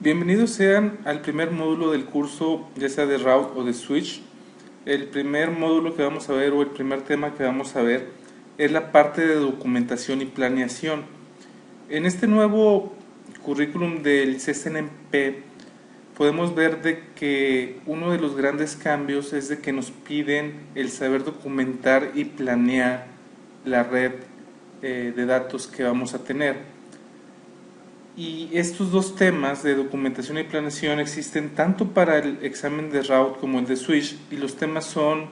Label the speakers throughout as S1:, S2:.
S1: Bienvenidos sean al primer módulo del curso, ya sea de Route o de Switch. El primer módulo que vamos a ver, o el primer tema que vamos a ver, es la parte de documentación y planeación. En este nuevo currículum del CCNP podemos ver de que uno de los grandes cambios es de que nos piden el saber documentar y planear la red de datos que vamos a tener. Y estos dos temas de documentación y planeación existen tanto para el examen de Route como el de Switch, y los temas son,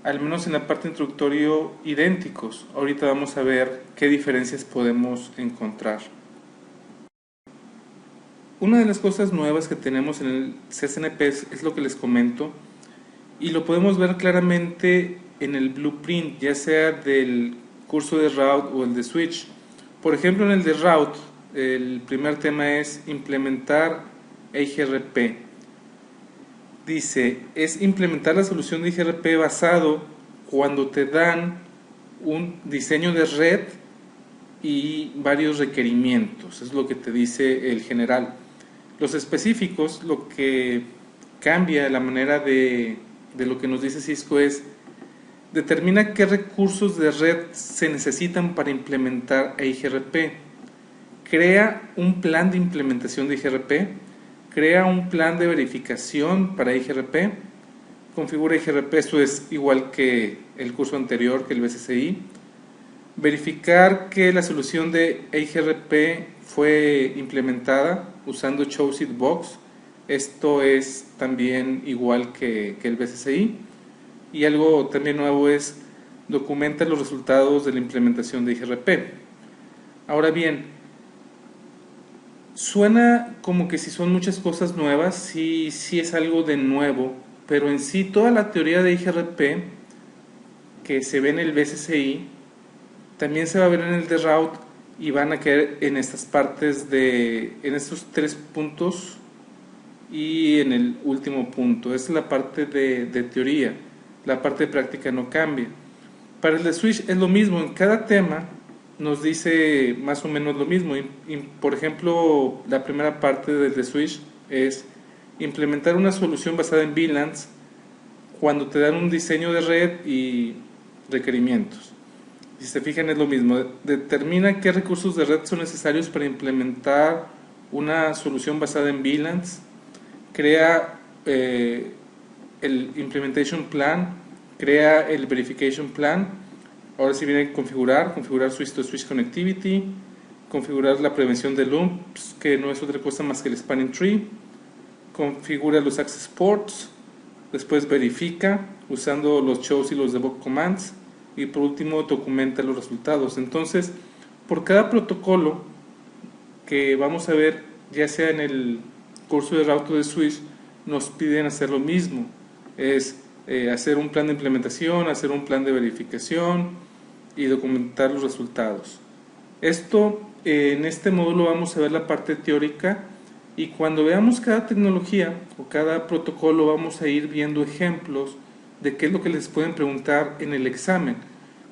S1: al menos en la parte introductoria, idénticos. Ahorita vamos a ver qué diferencias podemos encontrar. Una de las cosas nuevas que tenemos en el CCNP es lo que les comento, y lo podemos ver claramente en el blueprint, ya sea del curso de Route o el de Switch. Por ejemplo, en el de Route, el primer tema es implementar EIGRP. Dice, es implementar la solución de EIGRP basado cuando te dan un diseño de red y varios requerimientos. Es lo que te dice el general. Los específicos, lo que cambia la manera de lo que nos dice Cisco es: determina qué recursos de red se necesitan para implementar EIGRP. Crea un plan de implementación de EIGRP, crea un plan de verificación para EIGRP, configura EIGRP, esto es igual que el curso anterior, que el BCCI, verificar que la solución de EIGRP fue implementada usando Choose It Box, esto es también igual que el BCCI, y algo también nuevo es documenta los resultados de la implementación de EIGRP. Ahora bien, suena como que si son muchas cosas nuevas, sí es algo de nuevo, pero en sí toda la teoría de EIGRP que se ve en el BCCI también se va a ver en el de Route, y van a caer en estas partes en estos tres puntos y en el último punto. Esa es la parte de teoría, la parte de práctica no cambia. Para el de Switch es lo mismo, en cada tema nos dice más o menos lo mismo. Por ejemplo, la primera parte del de Switch es implementar una solución basada en VLANs cuando te dan un diseño de red y requerimientos. Si se fijan, es lo mismo. Determina qué recursos de red son necesarios para implementar una solución basada en VLANs. Crea el Implementation Plan. Crea el Verification Plan. Ahora sí viene a configurar Switch to Switch Connectivity. Configurar la prevención de loops, que no es otra cosa más que el Spanning Tree. Configura los Access Ports. Después verifica usando los shows y los debug commands, y por último documenta los resultados. Entonces, por cada protocolo que vamos a ver, ya sea en el curso de Route de Switch, nos piden hacer lo mismo, es hacer un plan de implementación, hacer un plan de verificación y documentar los resultados. Esto, en este módulo vamos a ver la parte teórica, y cuando veamos cada tecnología o cada protocolo vamos a ir viendo ejemplos de qué es lo que les pueden preguntar en el examen.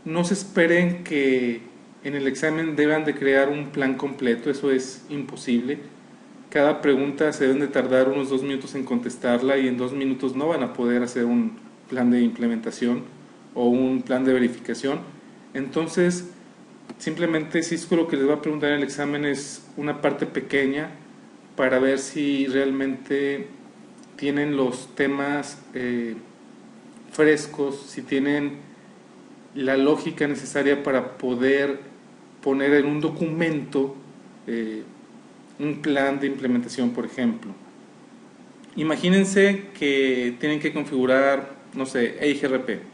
S1: No se esperen que en el examen deban de crear un plan completo, eso es imposible. Cada pregunta se deben de tardar unos 2 minutos en contestarla, y en 2 minutos no van a poder hacer un plan de implementación o un plan de verificación. Entonces, simplemente Cisco lo que les va a preguntar en el examen es una parte pequeña para ver si realmente tienen los temas frescos, si tienen la lógica necesaria para poder poner en un documento un plan de implementación. Por ejemplo, imagínense que tienen que configurar, no sé, EIGRP,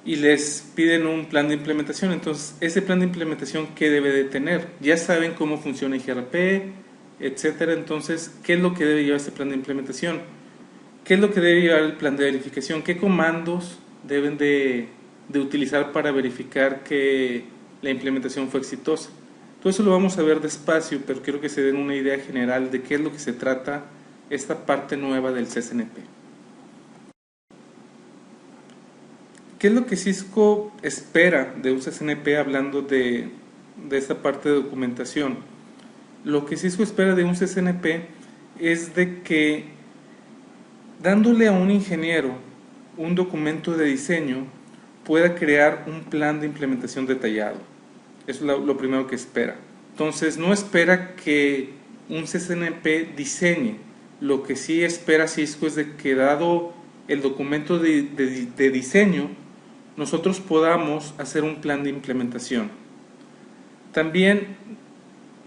S1: y les piden un plan de implementación. Entonces, ese plan de implementación, ¿qué debe de tener? Ya saben cómo funciona EIGRP, etcétera. Entonces, ¿qué es lo que debe llevar este plan de implementación? ¿Qué es lo que debe llevar el plan de verificación? ¿Qué comandos deben de utilizar para verificar que la implementación fue exitosa? Todo eso lo vamos a ver despacio, pero quiero que se den una idea general de qué es lo que se trata esta parte nueva del CCNP. ¿Qué es lo que Cisco espera de un CCNP hablando de esta parte de documentación? Lo que Cisco espera de un CCNP es de que, dándole a un ingeniero un documento de diseño, pueda crear un plan de implementación detallado. Eso es lo primero que espera. Entonces, no espera que un CCNP diseñe. Lo que sí espera Cisco es de que, dado el documento de diseño, nosotros podamos hacer un plan de implementación. También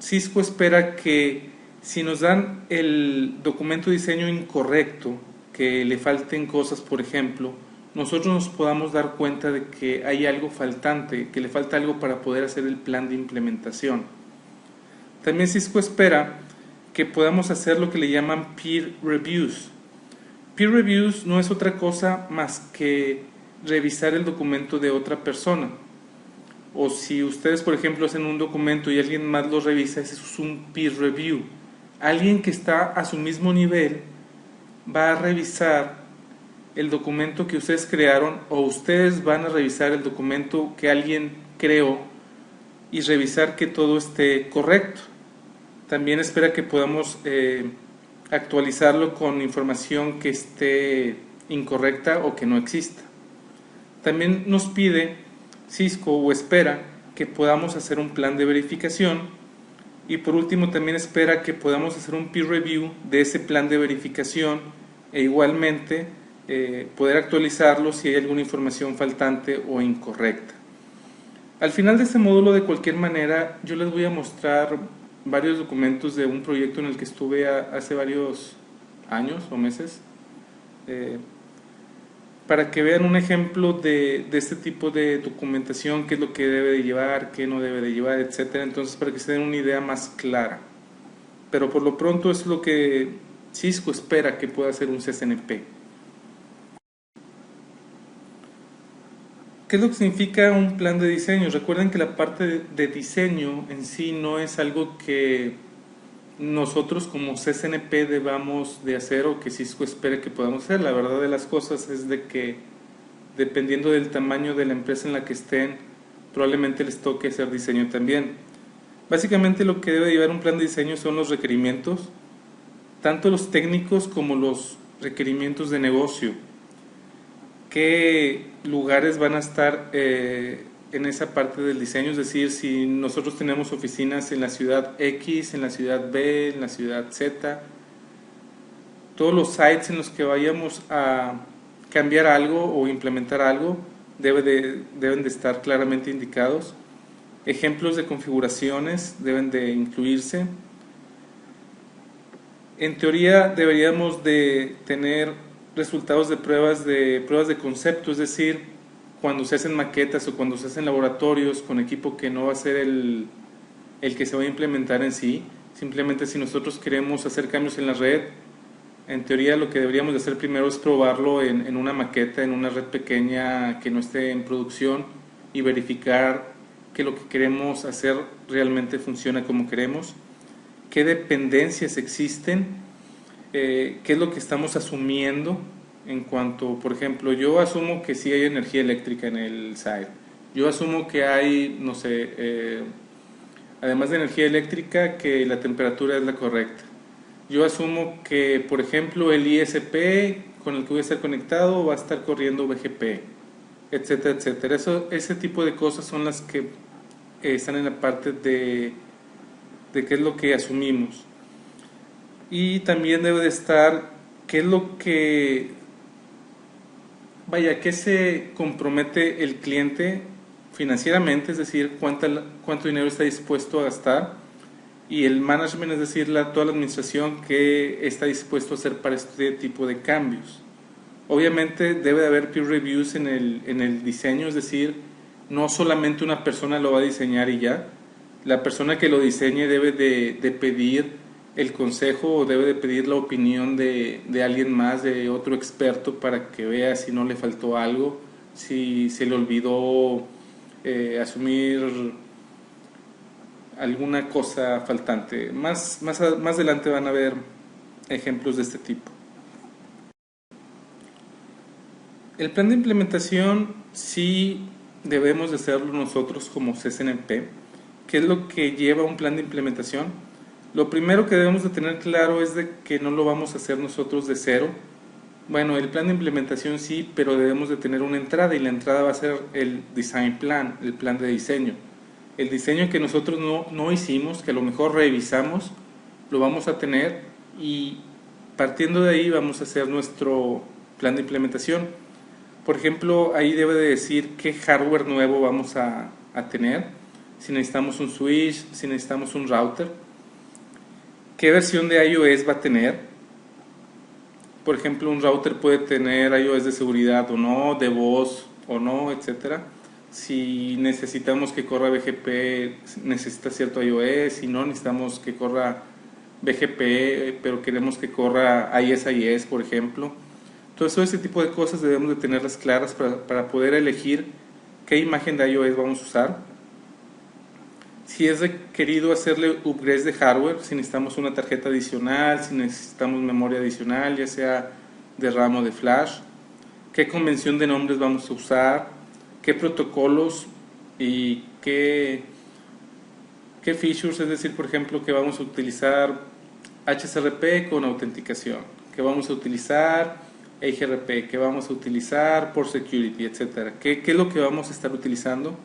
S1: Cisco espera que, si nos dan el documento de diseño incorrecto, que le falten cosas, por ejemplo, nosotros nos podamos dar cuenta de que hay algo faltante, que le falta algo para poder hacer el plan de implementación. También Cisco espera que podamos hacer lo que le llaman peer reviews. Peer reviews no es otra cosa más que revisar el documento de otra persona. O si ustedes, por ejemplo, hacen un documento y alguien más lo revisa, eso es un peer review. Alguien que está a su mismo nivel va a revisar el documento que ustedes crearon, o ustedes van a revisar el documento que alguien creó y revisar que todo esté correcto. También espera que podamos actualizarlo con información que esté incorrecta o que no exista. También nos pide Cisco, o espera, que podamos hacer un plan de verificación, y por último también espera que podamos hacer un peer review de ese plan de verificación, e igualmente poder actualizarlo si hay alguna información faltante o incorrecta. Al final de este módulo, de cualquier manera, yo les voy a mostrar varios documentos de un proyecto en el que estuve hace varios años o meses, para que vean un ejemplo de este tipo de documentación, qué es lo que debe de llevar, qué no debe de llevar, etcétera. Entonces, para que se den una idea más clara. Pero por lo pronto es lo que Cisco espera que pueda hacer un CCNP. ¿Qué es lo que significa un plan de diseño? Recuerden que la parte de diseño en sí no es algo que nosotros como CCNP debamos de hacer, o que Cisco espere que podamos hacer. La verdad de las cosas es de que, dependiendo del tamaño de la empresa en la que estén, probablemente les toque hacer diseño también. Básicamente lo que debe llevar un plan de diseño son los requerimientos, tanto los técnicos como los requerimientos de negocio. ¿Qué lugares van a estar en esa parte del diseño? Es decir, si nosotros tenemos oficinas en la ciudad X, en la ciudad B, en la ciudad Z, todos los sites en los que vayamos a cambiar algo o implementar algo deben de estar claramente indicados. Ejemplos de configuraciones deben de incluirse. En teoría deberíamos de tener resultados de pruebas de concepto, es decir, cuando se hacen maquetas o cuando se hacen laboratorios con equipo que no va a ser el que se va a implementar en sí. Simplemente, si nosotros queremos hacer cambios en la red, en teoría lo que deberíamos de hacer primero es probarlo en una maqueta, en una red pequeña que no esté en producción, y verificar que lo que queremos hacer realmente funciona como queremos, qué dependencias existen, qué es lo que estamos asumiendo en cuanto, por ejemplo, yo asumo que sí hay energía eléctrica en el site. Yo asumo que hay, no sé, además de energía eléctrica, que la temperatura es la correcta. Yo asumo que, por ejemplo, el ISP con el que voy a estar conectado va a estar corriendo BGP, etcétera, etcétera. Ese tipo de cosas son las que están en la parte de qué es lo que asumimos. Y también debe de estar qué es lo que, qué se compromete el cliente financieramente, es decir, cuánto dinero está dispuesto a gastar, y el management, es decir, toda la administración, que está dispuesto a hacer para este tipo de cambios. Obviamente debe de haber peer reviews en el diseño, es decir, no solamente una persona lo va a diseñar y ya. La persona que lo diseñe debe de pedir el consejo, o debe de pedir la opinión de alguien más, de otro experto, para que vea si no le faltó algo, si se le olvidó asumir alguna cosa faltante. Más adelante van a ver ejemplos de este tipo. El plan de implementación sí debemos de hacerlo nosotros como CCNP. ¿Qué es lo que lleva un plan de implementación? Lo primero que debemos de tener claro es de que no lo vamos a hacer nosotros de cero. Bueno, el plan de implementación sí, pero debemos de tener una entrada y la entrada va a ser el design plan, el plan de diseño. El diseño que nosotros no hicimos, que a lo mejor revisamos, lo vamos a tener y partiendo de ahí vamos a hacer nuestro plan de implementación. Por ejemplo, ahí debe de decir qué hardware nuevo vamos a tener, si necesitamos un switch, si necesitamos un router, qué versión de iOS va a tener. Por ejemplo, un router puede tener iOS de seguridad o no, de voz o no, etcétera. Si necesitamos que corra BGP, necesita cierto iOS, si no necesitamos que corra BGP, pero queremos que corra ISIS, por ejemplo. Todo ese tipo de cosas debemos de tenerlas claras para poder elegir qué imagen de iOS vamos a usar. Si es requerido hacerle upgrades de hardware, si necesitamos una tarjeta adicional, si necesitamos memoria adicional, ya sea de RAM o de flash, qué convención de nombres vamos a usar, qué protocolos y qué features, es decir, por ejemplo, que vamos a utilizar HSRP con autenticación, que vamos a utilizar EIGRP, que vamos a utilizar por security, etcétera. ¿Qué es lo que vamos a estar utilizando?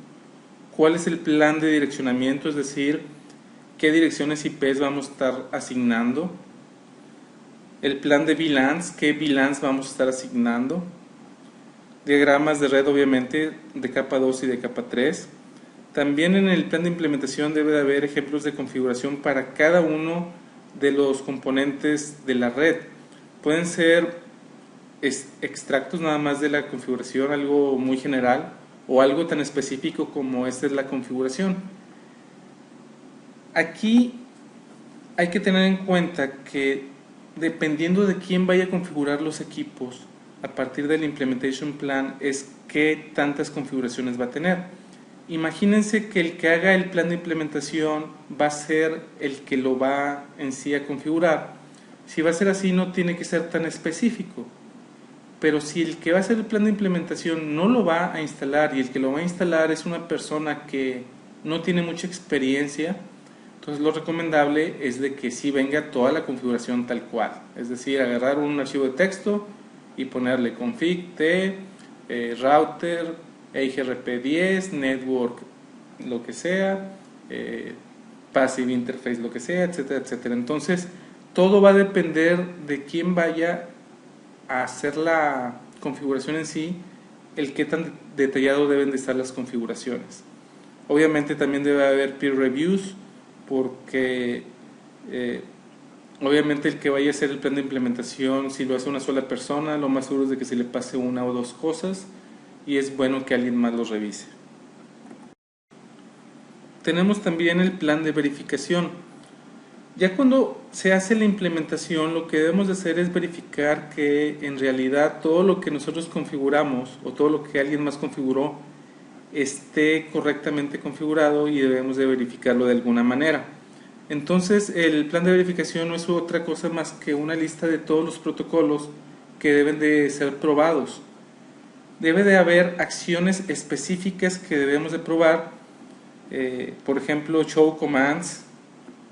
S1: ¿Cuál es el plan de direccionamiento? Es decir, qué direcciones IPs vamos a estar asignando. El plan de VLANs, qué VLANs vamos a estar asignando. Diagramas de red, obviamente, de capa 2 y de capa 3. También en el plan de implementación debe de haber ejemplos de configuración para cada uno de los componentes de la red. Pueden ser extractos nada más de la configuración, algo muy general, o algo tan específico como esta es la configuración. Aquí hay que tener en cuenta que dependiendo de quién vaya a configurar los equipos, a partir del implementation plan es qué tantas configuraciones va a tener. Imagínense que el que haga el plan de implementación va a ser el que lo va en sí a configurar. Si va a ser así, no tiene que ser tan específico. Pero si el que va a hacer el plan de implementación no lo va a instalar y el que lo va a instalar es una persona que no tiene mucha experiencia, entonces lo recomendable es de que sí venga toda la configuración tal cual. Es decir, agarrar un archivo de texto y ponerle config t, router, EIGRP10, network, lo que sea, passive interface, lo que sea, etcétera, etcétera. Entonces, todo va a depender de quién vaya a hacer la configuración en sí, el qué tan detallado deben de estar las configuraciones. Obviamente también debe haber peer reviews, porque obviamente el que vaya a hacer el plan de implementación, si lo hace una sola persona, lo más seguro es de que se le pase una o dos cosas y es bueno que alguien más los revise. Tenemos también el plan de verificación. Ya cuando se hace la implementación, lo que debemos de hacer es verificar que en realidad todo lo que nosotros configuramos o todo lo que alguien más configuró esté correctamente configurado y debemos de verificarlo de alguna manera. Entonces el plan de verificación no es otra cosa más que una lista de todos los protocolos que deben de ser probados. Debe de haber acciones específicas que debemos de probar, por ejemplo show commands,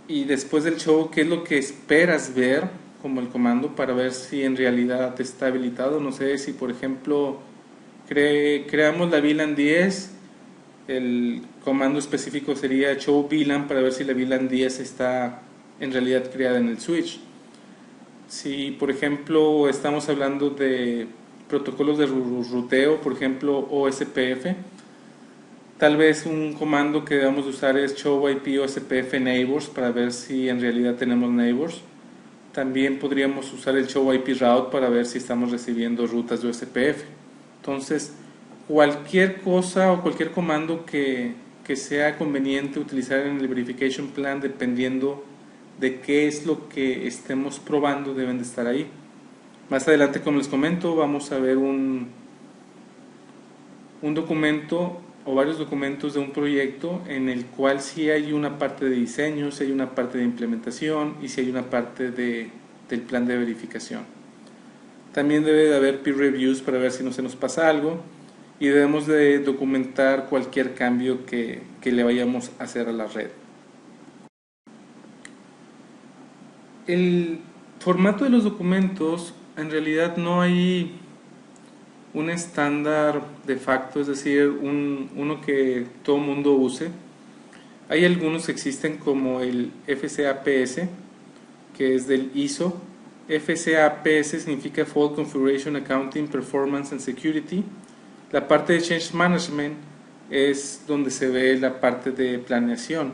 S1: y después del show qué es lo que esperas ver como el comando para ver si en realidad está habilitado. No sé si por ejemplo creamos la VLAN 10, el comando específico sería show VLAN para ver si la VLAN 10 está en realidad creada en el switch. Si por ejemplo estamos hablando de protocolos de ruteo, por ejemplo OSPF, tal vez un comando que debamos usar es show IP OSPF neighbors para ver si en realidad tenemos neighbors. También podríamos usar el show IP route para ver si estamos recibiendo rutas de OSPF. Entonces, cualquier cosa o cualquier comando que sea conveniente utilizar en el verification plan, dependiendo de qué es lo que estemos probando, deben de estar ahí. Más adelante, como les comento, vamos a ver un documento o varios documentos de un proyecto en el cual sí hay una parte de diseño, sí hay una parte de implementación y sí hay una parte del plan de verificación. También debe de haber peer reviews para ver si no se nos pasa algo y debemos de documentar cualquier cambio que le vayamos a hacer a la red. El formato de los documentos, en realidad no hay un estándar de facto, es decir, uno que todo mundo use. Hay algunos que existen como el FCAPS, que es del ISO. FCAPS significa Fault Configuration Accounting, Performance and Security. La parte de Change Management es donde se ve la parte de planeación.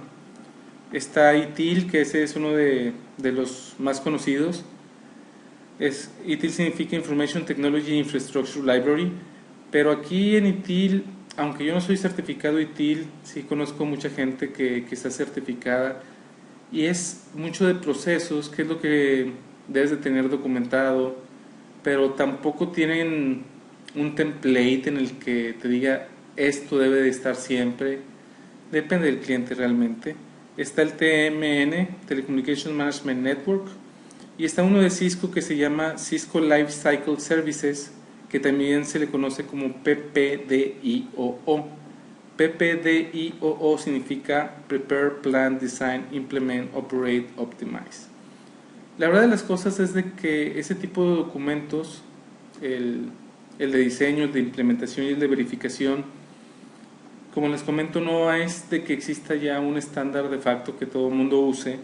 S1: Está ITIL, que ese es uno de los más conocidos. ITIL significa Information Technology Infrastructure Library, pero aquí en ITIL, aunque yo no soy certificado ITIL, sí conozco mucha gente que está certificada, y es mucho de procesos, que es lo que debes de tener documentado, pero tampoco tienen un template en el que te diga esto debe de estar siempre. Depende del cliente realmente. Está el TMN, Telecommunications Management Network, y está uno de Cisco que se llama Cisco Lifecycle Services, que también se le conoce como PPDIOO. PPDIOO significa Prepare, Plan, Design, Implement, Operate, Optimize. La verdad de las cosas es de que ese tipo de documentos, el de diseño, el de implementación y el de verificación, como les comento, no es de que exista ya un estándar de facto que todo el mundo use.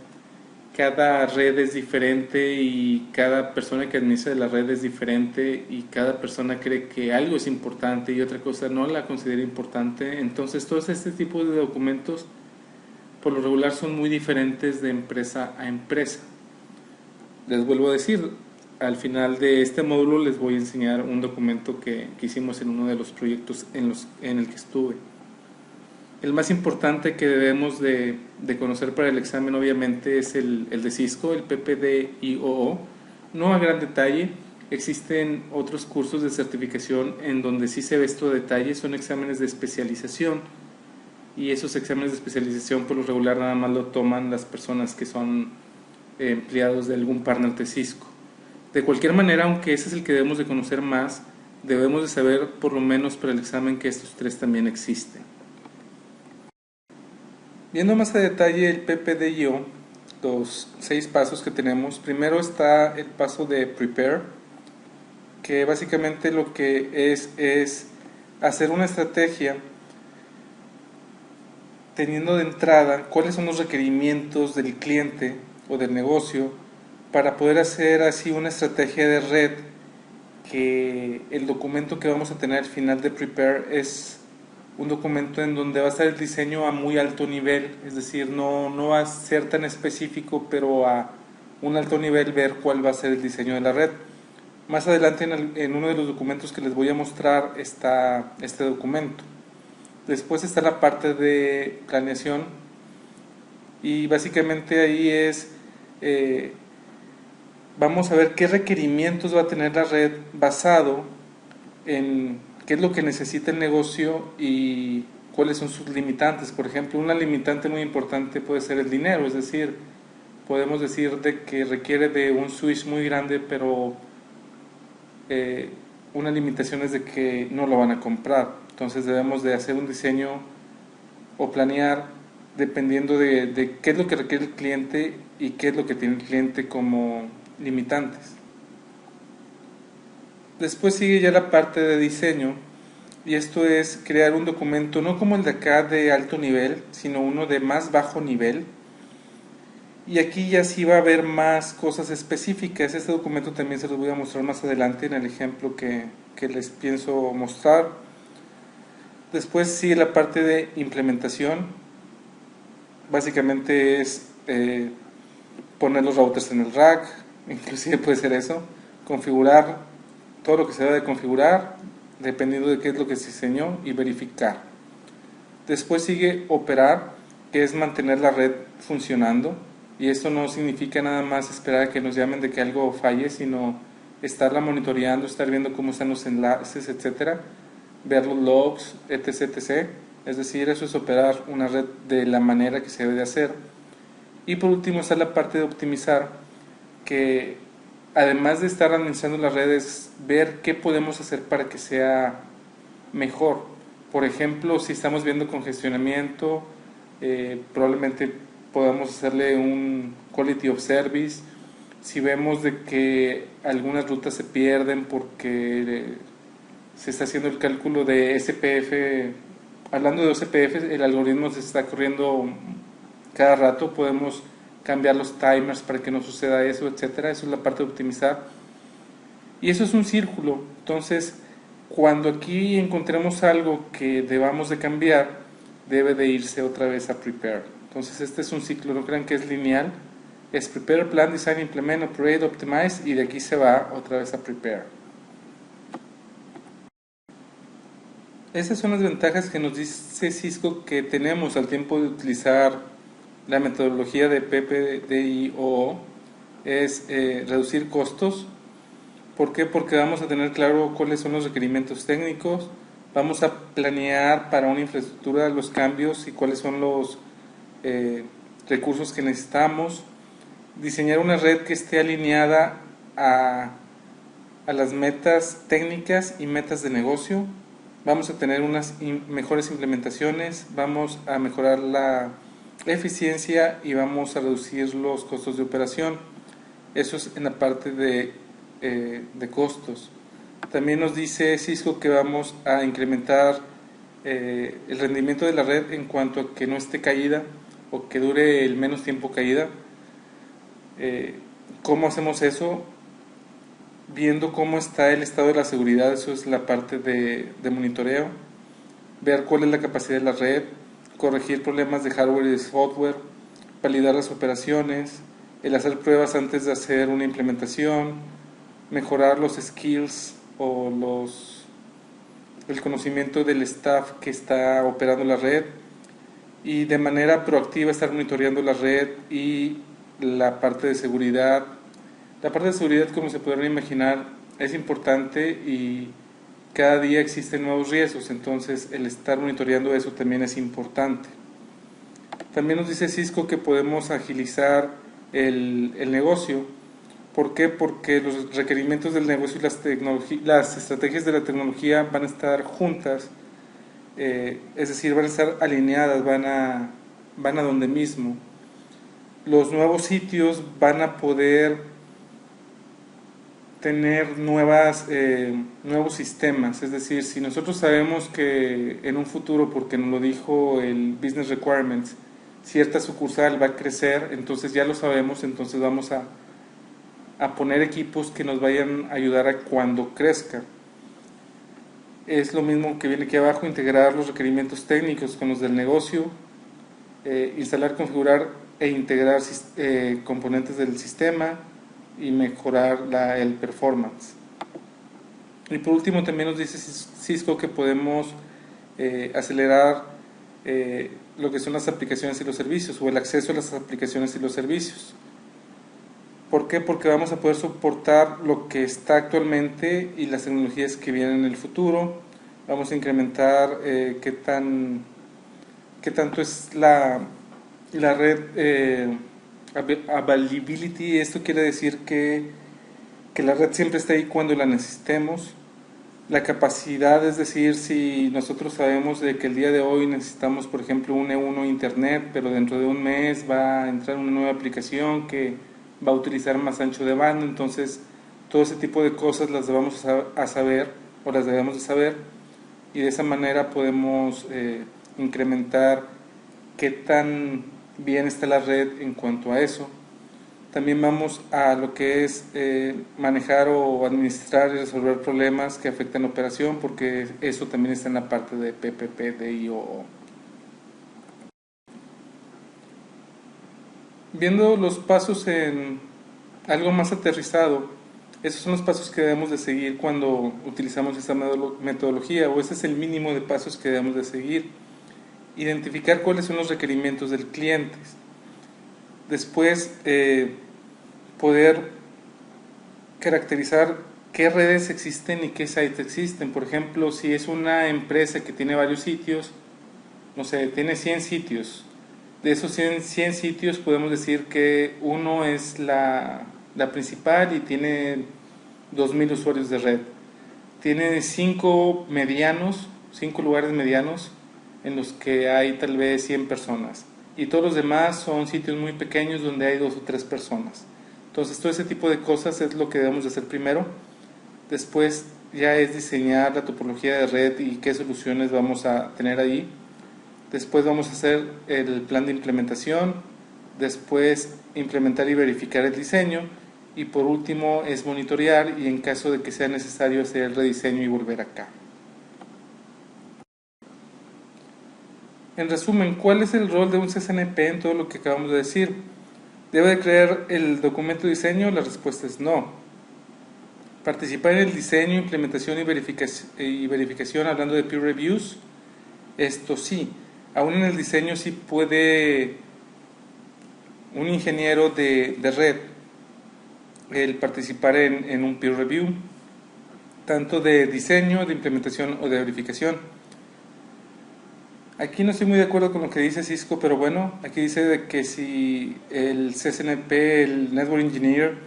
S1: Cada red es diferente y cada persona que administra la red es diferente, y cada persona cree que algo es importante y otra cosa no la considera importante. Entonces todos este tipo de documentos por lo regular son muy diferentes de empresa a empresa. Les vuelvo a decir, al final de este módulo les voy a enseñar un documento que hicimos en uno de los proyectos en el que estuve. El más importante que debemos de conocer para el examen obviamente es el de Cisco, el PPDIOO. No a gran detalle, existen otros cursos de certificación en donde sí se ve esto de detalle, son exámenes de especialización, y esos exámenes de especialización por lo regular nada más lo toman las personas que son empleados de algún partner de Cisco. De cualquier manera, aunque ese es el que debemos de conocer más, debemos de saber por lo menos para el examen que estos tres también existen. Viendo más a detalle el PPDIO, los 6 pasos que tenemos, primero está el paso de Prepare, que básicamente lo que es hacer una estrategia teniendo de entrada cuáles son los requerimientos del cliente o del negocio para poder hacer así una estrategia de red, que el documento que vamos a tener al final de Prepare es un documento en donde va a estar el diseño a muy alto nivel, es decir, no va a ser tan específico, pero a un alto nivel ver cuál va a ser el diseño de la red. Más adelante en uno de los documentos que les voy a mostrar está este documento. Después está la parte de planeación, y básicamente ahí vamos a ver qué requerimientos va a tener la red basado en qué es lo que necesita el negocio y cuáles son sus limitantes. Por ejemplo, una limitante muy importante puede ser el dinero, es decir, podemos decir de que requiere de un switch muy grande, pero una limitación es de que no lo van a comprar. Entonces debemos de hacer un diseño o planear dependiendo de qué es lo que requiere el cliente y qué es lo que tiene el cliente como limitantes. Después sigue ya la parte de diseño, y esto es crear un documento no como el de acá de alto nivel, sino uno de más bajo nivel, y aquí ya sí va a haber más cosas específicas. Este documento también se los voy a mostrar más adelante en el ejemplo que les pienso mostrar. Después sigue la parte de implementación, básicamente es poner los routers en el rack, inclusive puede ser eso, configurar todo lo que se debe de configurar dependiendo de qué es lo que se diseñó, y verificar. Después sigue operar, que es mantener la red funcionando, y esto no significa nada más esperar a que nos llamen de que algo falle, sino estarla monitoreando, estar viendo cómo están los enlaces, etcétera, ver los logs, etc. Es decir, eso es operar una red de la manera que se debe de hacer. Y por último está la parte de optimizar, que además de estar administrando las redes, ver qué podemos hacer para que sea mejor. Por ejemplo, si estamos viendo congestionamiento, probablemente podamos hacerle un quality of service, Si vemos de que algunas rutas se pierden porque se está haciendo el cálculo de SPF, hablando de SPF, el algoritmo se está corriendo cada rato, podemos cambiar los timers para que no suceda eso, etcétera. Eso es la parte de optimizar. Y eso es un círculo. Entonces, cuando aquí encontremos algo que debamos de cambiar, debe de irse otra vez a prepare. Entonces, este es un ciclo, no crean que es lineal. Es prepare, plan, design, implement, operate, optimize, y de aquí se va otra vez a prepare. Esas son las ventajas que nos dice Cisco que tenemos al tiempo de utilizar la metodología de PPDIO. Es reducir costos. ¿Por qué? Porque vamos a tener claro cuáles son los requerimientos técnicos, vamos a planear para una infraestructura los cambios y cuáles son los recursos que necesitamos, diseñar una red que esté alineada a las metas técnicas y metas de negocio, vamos a tener unas mejores implementaciones, vamos a mejorar la eficiencia y vamos a reducir los costos de operación. Eso es en la parte de costos. También nos dice Cisco que vamos a incrementar el rendimiento de la red en cuanto a que no esté caída o que dure el menos tiempo caída. ¿Cómo hacemos eso? Viendo cómo está el estado de la seguridad, eso es la parte de monitoreo, ver cuál es la capacidad de la red, corregir problemas de hardware y de software, validar las operaciones, el hacer pruebas antes de hacer una implementación, mejorar los skills o el conocimiento del staff que está operando la red y de manera proactiva estar monitoreando la red y la parte de seguridad. La parte de seguridad, como se podrán imaginar, es importante y cada día existen nuevos riesgos, entonces el estar monitoreando eso también es importante. También nos dice Cisco que podemos agilizar el negocio. ¿Por qué? Porque los requerimientos del negocio y las estrategias de la tecnología van a estar juntas, es decir, van a estar alineadas, van a donde mismo. Los nuevos sitios van a poder tener nuevos sistemas, es decir, si nosotros sabemos que en un futuro, porque nos lo dijo el Business Requirements, cierta sucursal va a crecer, entonces ya lo sabemos, entonces vamos a poner equipos que nos vayan a ayudar a cuando crezca. Es lo mismo que viene aquí abajo, integrar los requerimientos técnicos con los del negocio, instalar, configurar e integrar componentes del sistema y mejorar el performance. Y por último también nos dice Cisco que podemos acelerar lo que son las aplicaciones y los servicios o el acceso a las aplicaciones y los servicios. ¿Por qué? Porque vamos a poder soportar lo que está actualmente y las tecnologías que vienen en el futuro. Vamos a incrementar qué tanto es la red availability. Esto quiere decir que la red siempre está ahí cuando la necesitemos. La capacidad, es decir, si nosotros sabemos de que el día de hoy necesitamos, por ejemplo, un E1 Internet, pero dentro de un mes va a entrar una nueva aplicación que va a utilizar más ancho de banda, entonces todo ese tipo de cosas las debemos a saber o las debemos de saber y de esa manera podemos incrementar qué tan bien está la red en cuanto a eso. También vamos a lo que es manejar o administrar y resolver problemas que afectan la operación, porque eso también está en la parte de PPPDIO. Viendo los pasos en algo más aterrizado, esos son los pasos que debemos de seguir cuando utilizamos esta metodología, o ese es el mínimo de pasos que debemos de seguir. Identificar cuáles son los requerimientos del cliente. Después, poder caracterizar qué redes existen y qué sites existen. Por ejemplo, si es una empresa que tiene varios sitios, no sé, tiene 100 sitios. De esos 100 sitios podemos decir que uno es la principal y tiene 2000 usuarios de red. Tiene 5 lugares medianos en los que hay tal vez 100 personas. Y todos los demás son sitios muy pequeños donde hay 2 o 3 personas. Entonces todo ese tipo de cosas es lo que debemos de hacer primero. Después ya es diseñar la topología de red y qué soluciones vamos a tener ahí. Después vamos a hacer el plan de implementación. Después implementar y verificar el diseño. Y por último es monitorear y en caso de que sea necesario hacer el rediseño y volver acá. En resumen, ¿cuál es el rol de un CSNP en todo lo que acabamos de decir? ¿Debe de crear el documento de diseño? La respuesta es no. Participar en el diseño, implementación y verificación hablando de peer reviews, esto sí. Aún en el diseño sí puede un ingeniero de red el participar en un peer review, tanto de diseño, de implementación o de verificación. Aquí no estoy muy de acuerdo con lo que dice Cisco, pero bueno, aquí dice de que si el CSNP, el Network Engineer,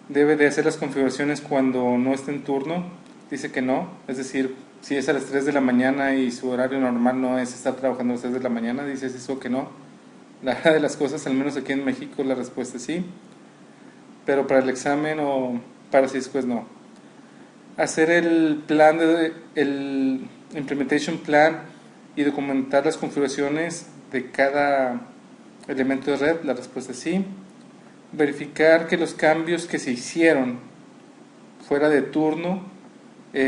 S1: debe de hacer las configuraciones cuando no esté en turno. Dice que no, es decir, si es a las 3 de la mañana y su horario normal no es estar trabajando a las 3 de la mañana, dice Cisco que no. La verdad de las cosas, al menos aquí en México, la respuesta es sí, pero para el examen o para Cisco es no. Hacer el plan, el implementation plan y documentar las configuraciones de cada elemento de red, la respuesta es sí. Verificar que los cambios que se hicieron fuera de turno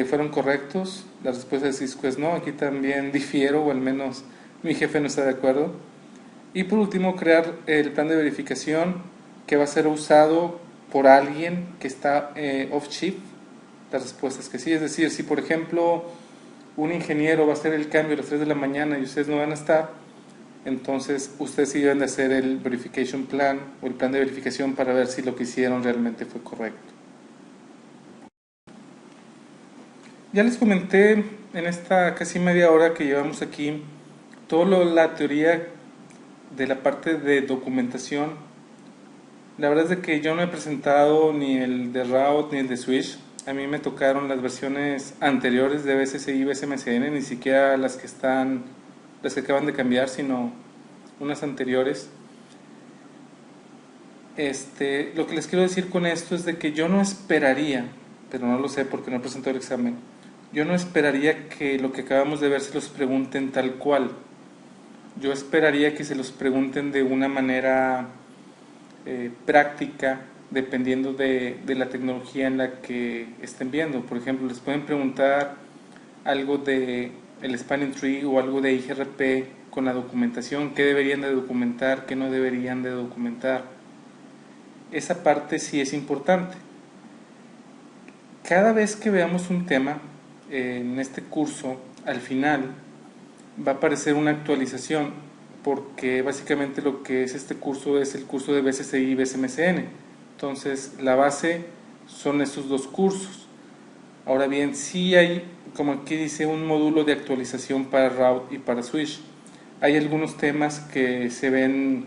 S1: fueron correctos, la respuesta de Cisco es no. Aquí también difiero, o al menos mi jefe no está de acuerdo. Y por último, crear el plan de verificación que va a ser usado por alguien que está off shift. La respuesta es que sí, es decir, si por ejemplo un ingeniero va a hacer el cambio a las 3 de la mañana y ustedes no van a estar, entonces ustedes sí deben de hacer el verification plan o el plan de verificación para ver si lo que hicieron realmente fue correcto. Ya les comenté en esta casi media hora que llevamos aquí toda la teoría de la parte de documentación. La verdad es de que yo no he presentado ni el de Route ni el de Switch. A mí me tocaron las versiones anteriores de BSSI y BSMCN, ni siquiera las que acaban de cambiar, sino unas anteriores. Lo que les quiero decir con esto es de que yo no esperaría, pero no lo sé porque no he presentado el examen, yo no esperaría que lo que acabamos de ver se los pregunten tal cual. Yo esperaría que se los pregunten de una manera práctica, dependiendo de la tecnología en la que estén viendo. Por ejemplo, les pueden preguntar algo de el Spanning Tree o algo de IGRP con la documentación, qué deberían de documentar, qué no deberían de documentar. Esa parte sí es importante. Cada vez que veamos un tema en este curso, al final va a aparecer una actualización, porque básicamente lo que es este curso es el curso de BSSI y BSMCN. Entonces la base son estos dos cursos. Ahora bien, sí hay, como aquí dice, un módulo de actualización para Route y para Switch. Hay algunos temas que se ven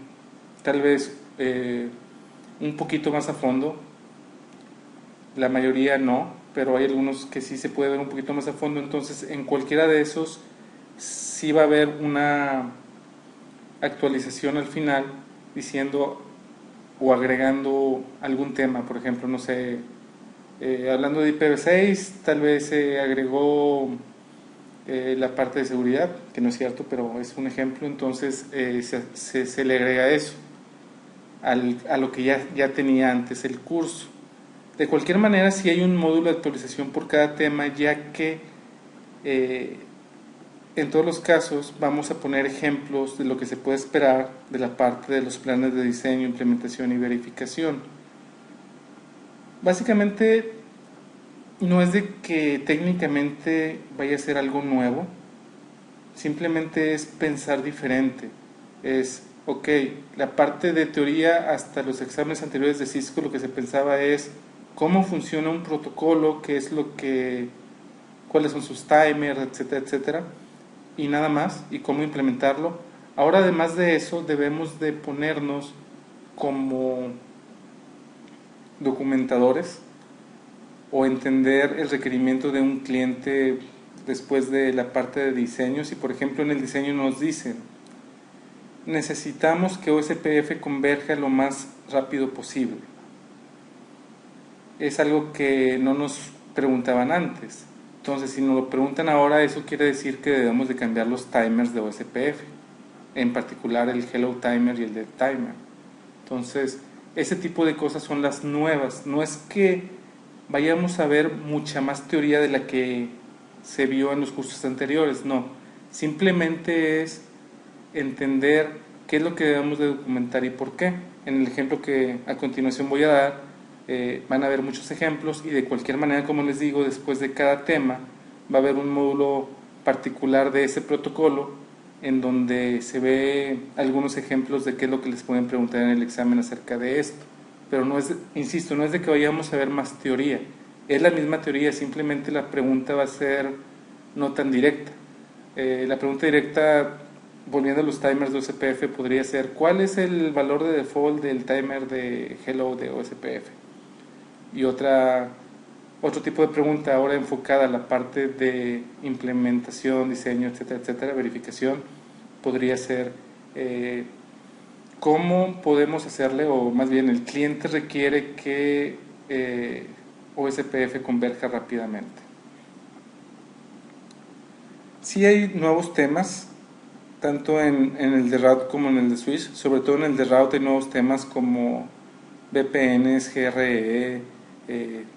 S1: tal vez un poquito más a fondo, la mayoría no, pero hay algunos que sí se puede ver un poquito más a fondo. Entonces en cualquiera de esos sí va a haber una actualización al final diciendo o agregando algún tema. Por ejemplo, no sé, hablando de IPv6 tal vez se agregó la parte de seguridad, que no es cierto, pero es un ejemplo. Entonces se le agrega eso a lo que ya tenía antes el curso. De cualquier manera, sí hay un módulo de actualización por cada tema, ya que en todos los casos vamos a poner ejemplos de lo que se puede esperar de la parte de los planes de diseño, implementación y verificación. Básicamente no es de que técnicamente vaya a ser algo nuevo, simplemente es pensar diferente. Es, ok, la parte de teoría hasta los exámenes anteriores de Cisco lo que se pensaba es cómo funciona un protocolo, qué es lo que, cuáles son sus timers, etcétera, etcétera, y nada más, y cómo implementarlo. Ahora, además de eso, debemos de ponernos como documentadores o entender el requerimiento de un cliente después de la parte de diseño. Si por ejemplo en el diseño nos dicen necesitamos que OSPF converja lo más rápido posible, es algo que no nos preguntaban antes. Entonces, si nos lo preguntan ahora, eso quiere decir que debemos de cambiar los timers de OSPF, en particular el Hello Timer y el Dead Timer. Entonces, ese tipo de cosas son las nuevas. No es que vayamos a ver mucha más teoría de la que se vio en los cursos anteriores, no. Simplemente es entender qué es lo que debemos de documentar y por qué. En el ejemplo que a continuación voy a dar, van a haber muchos ejemplos y de cualquier manera, como les digo, después de cada tema va a haber un módulo particular de ese protocolo en donde se ve algunos ejemplos de qué es lo que les pueden preguntar en el examen acerca de esto. Pero no es, insisto, no es de que vayamos a ver más teoría, es la misma teoría, simplemente la pregunta va a ser no tan directa. La pregunta directa, volviendo a los timers de OSPF, podría ser: ¿cuál es el valor de default del timer de Hello de OSPF? Y otro tipo de pregunta ahora enfocada a la parte de implementación, diseño, etcétera, etcétera, verificación, podría ser ¿cómo podemos hacerle, o más bien el cliente requiere que OSPF converja rápidamente? Sí hay nuevos temas, tanto en el de route como en el de switch. Sobre todo en el de route hay nuevos temas como VPNs, GRE,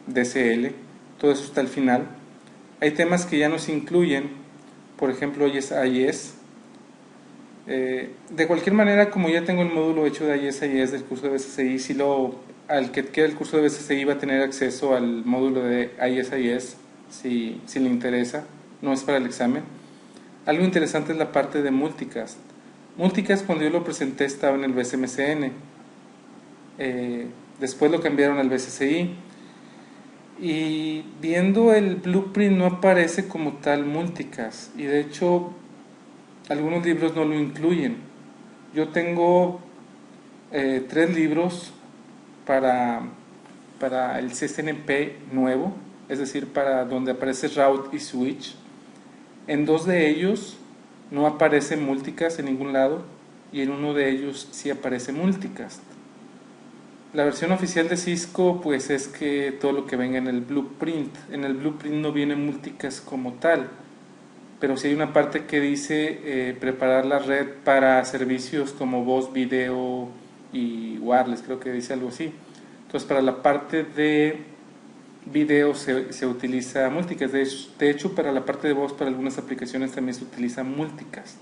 S1: DSL, todo eso está al final. Hay temas que ya no se incluyen, por ejemplo IES. De cualquier manera, como ya tengo el módulo hecho de IES del curso de BSCI, si al que quiera el curso de BSCI va a tener acceso al módulo de IES si le interesa, no es para el examen. Algo interesante es la parte de multicast. Multicast, cuando yo lo presenté, estaba en el BSMCN, después lo cambiaron al BSCI, y viendo el blueprint no aparece como tal multicast, y de hecho algunos libros no lo incluyen. Yo tengo 3 libros para el CCNP nuevo, es decir, para donde aparece route y switch. En 2 de ellos no aparece multicast en ningún lado, y en uno de ellos sí aparece multicast. La versión oficial de Cisco pues es que todo lo que venga en el blueprint no viene multicast como tal, pero sí hay una parte que dice preparar la red para servicios como voz, video y wireless, creo que dice algo así. Entonces, para la parte de video se utiliza multicast. De hecho, para la parte de voz, para algunas aplicaciones también se utiliza multicast.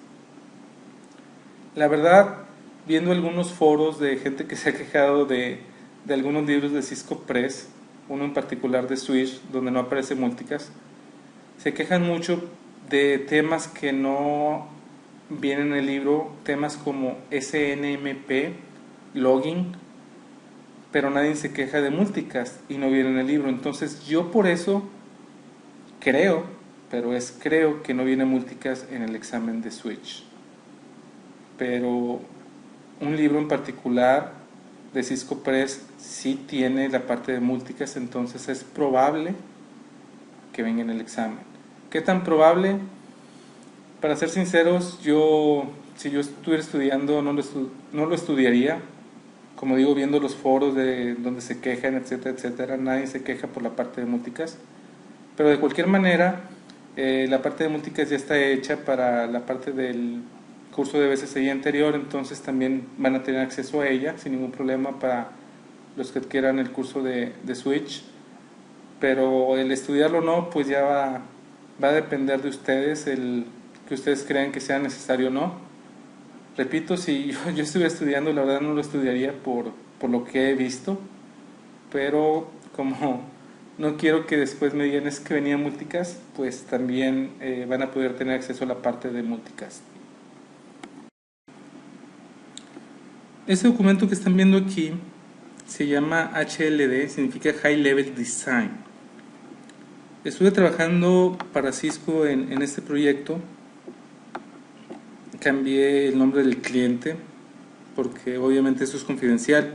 S1: La verdad, viendo algunos foros de gente que se ha quejado de algunos libros de Cisco Press, uno en particular de Switch, donde no aparece multicast, se quejan mucho de temas que no vienen en el libro, temas como SNMP, login, pero nadie se queja de multicast y no viene en el libro. Entonces yo por eso creo que no viene multicast en el examen de Switch. Pero un libro en particular de Cisco Press sí tiene la parte de multicast, entonces es probable que venga en el examen. ¿Qué tan probable? Para ser sinceros, si yo estuviera estudiando no lo estudiaría. Como digo, viendo los foros de donde se quejan, etcétera, etcétera, nadie se queja por la parte de multicast. Pero de cualquier manera, la parte de multicast ya está hecha para la parte del curso de BSCI anterior, entonces también van a tener acceso a ella sin ningún problema para los que quieran el curso de Switch. Pero el estudiarlo o no, pues ya va a depender de ustedes, el que ustedes crean que sea necesario o no. Repito, si yo estuviera estudiando, la verdad no lo estudiaría por lo que he visto, pero como no quiero que después me digan es que venía multicast, pues también van a poder tener acceso a la parte de multicast. Este documento que están viendo aquí se llama HLD, significa High Level Design. Estuve trabajando para Cisco en este proyecto. Cambié el nombre del cliente porque obviamente eso es confidencial.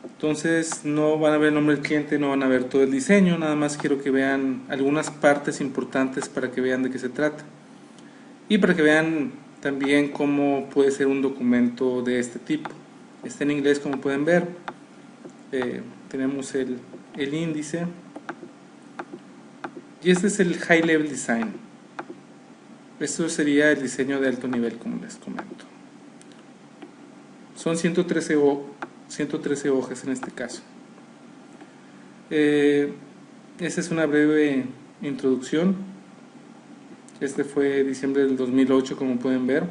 S1: Entonces no van a ver el nombre del cliente, no van a ver todo el diseño, nada más quiero que vean algunas partes importantes para que vean de qué se trata. Y para que vean también cómo puede ser un documento de este tipo. Está en inglés, como pueden ver. Tenemos el el índice, y este es el High Level Design. Esto sería el diseño de alto nivel, como les comento. Son 113 hojas en este caso. Esta es una breve introducción. Este fue diciembre del 2008, como pueden ver.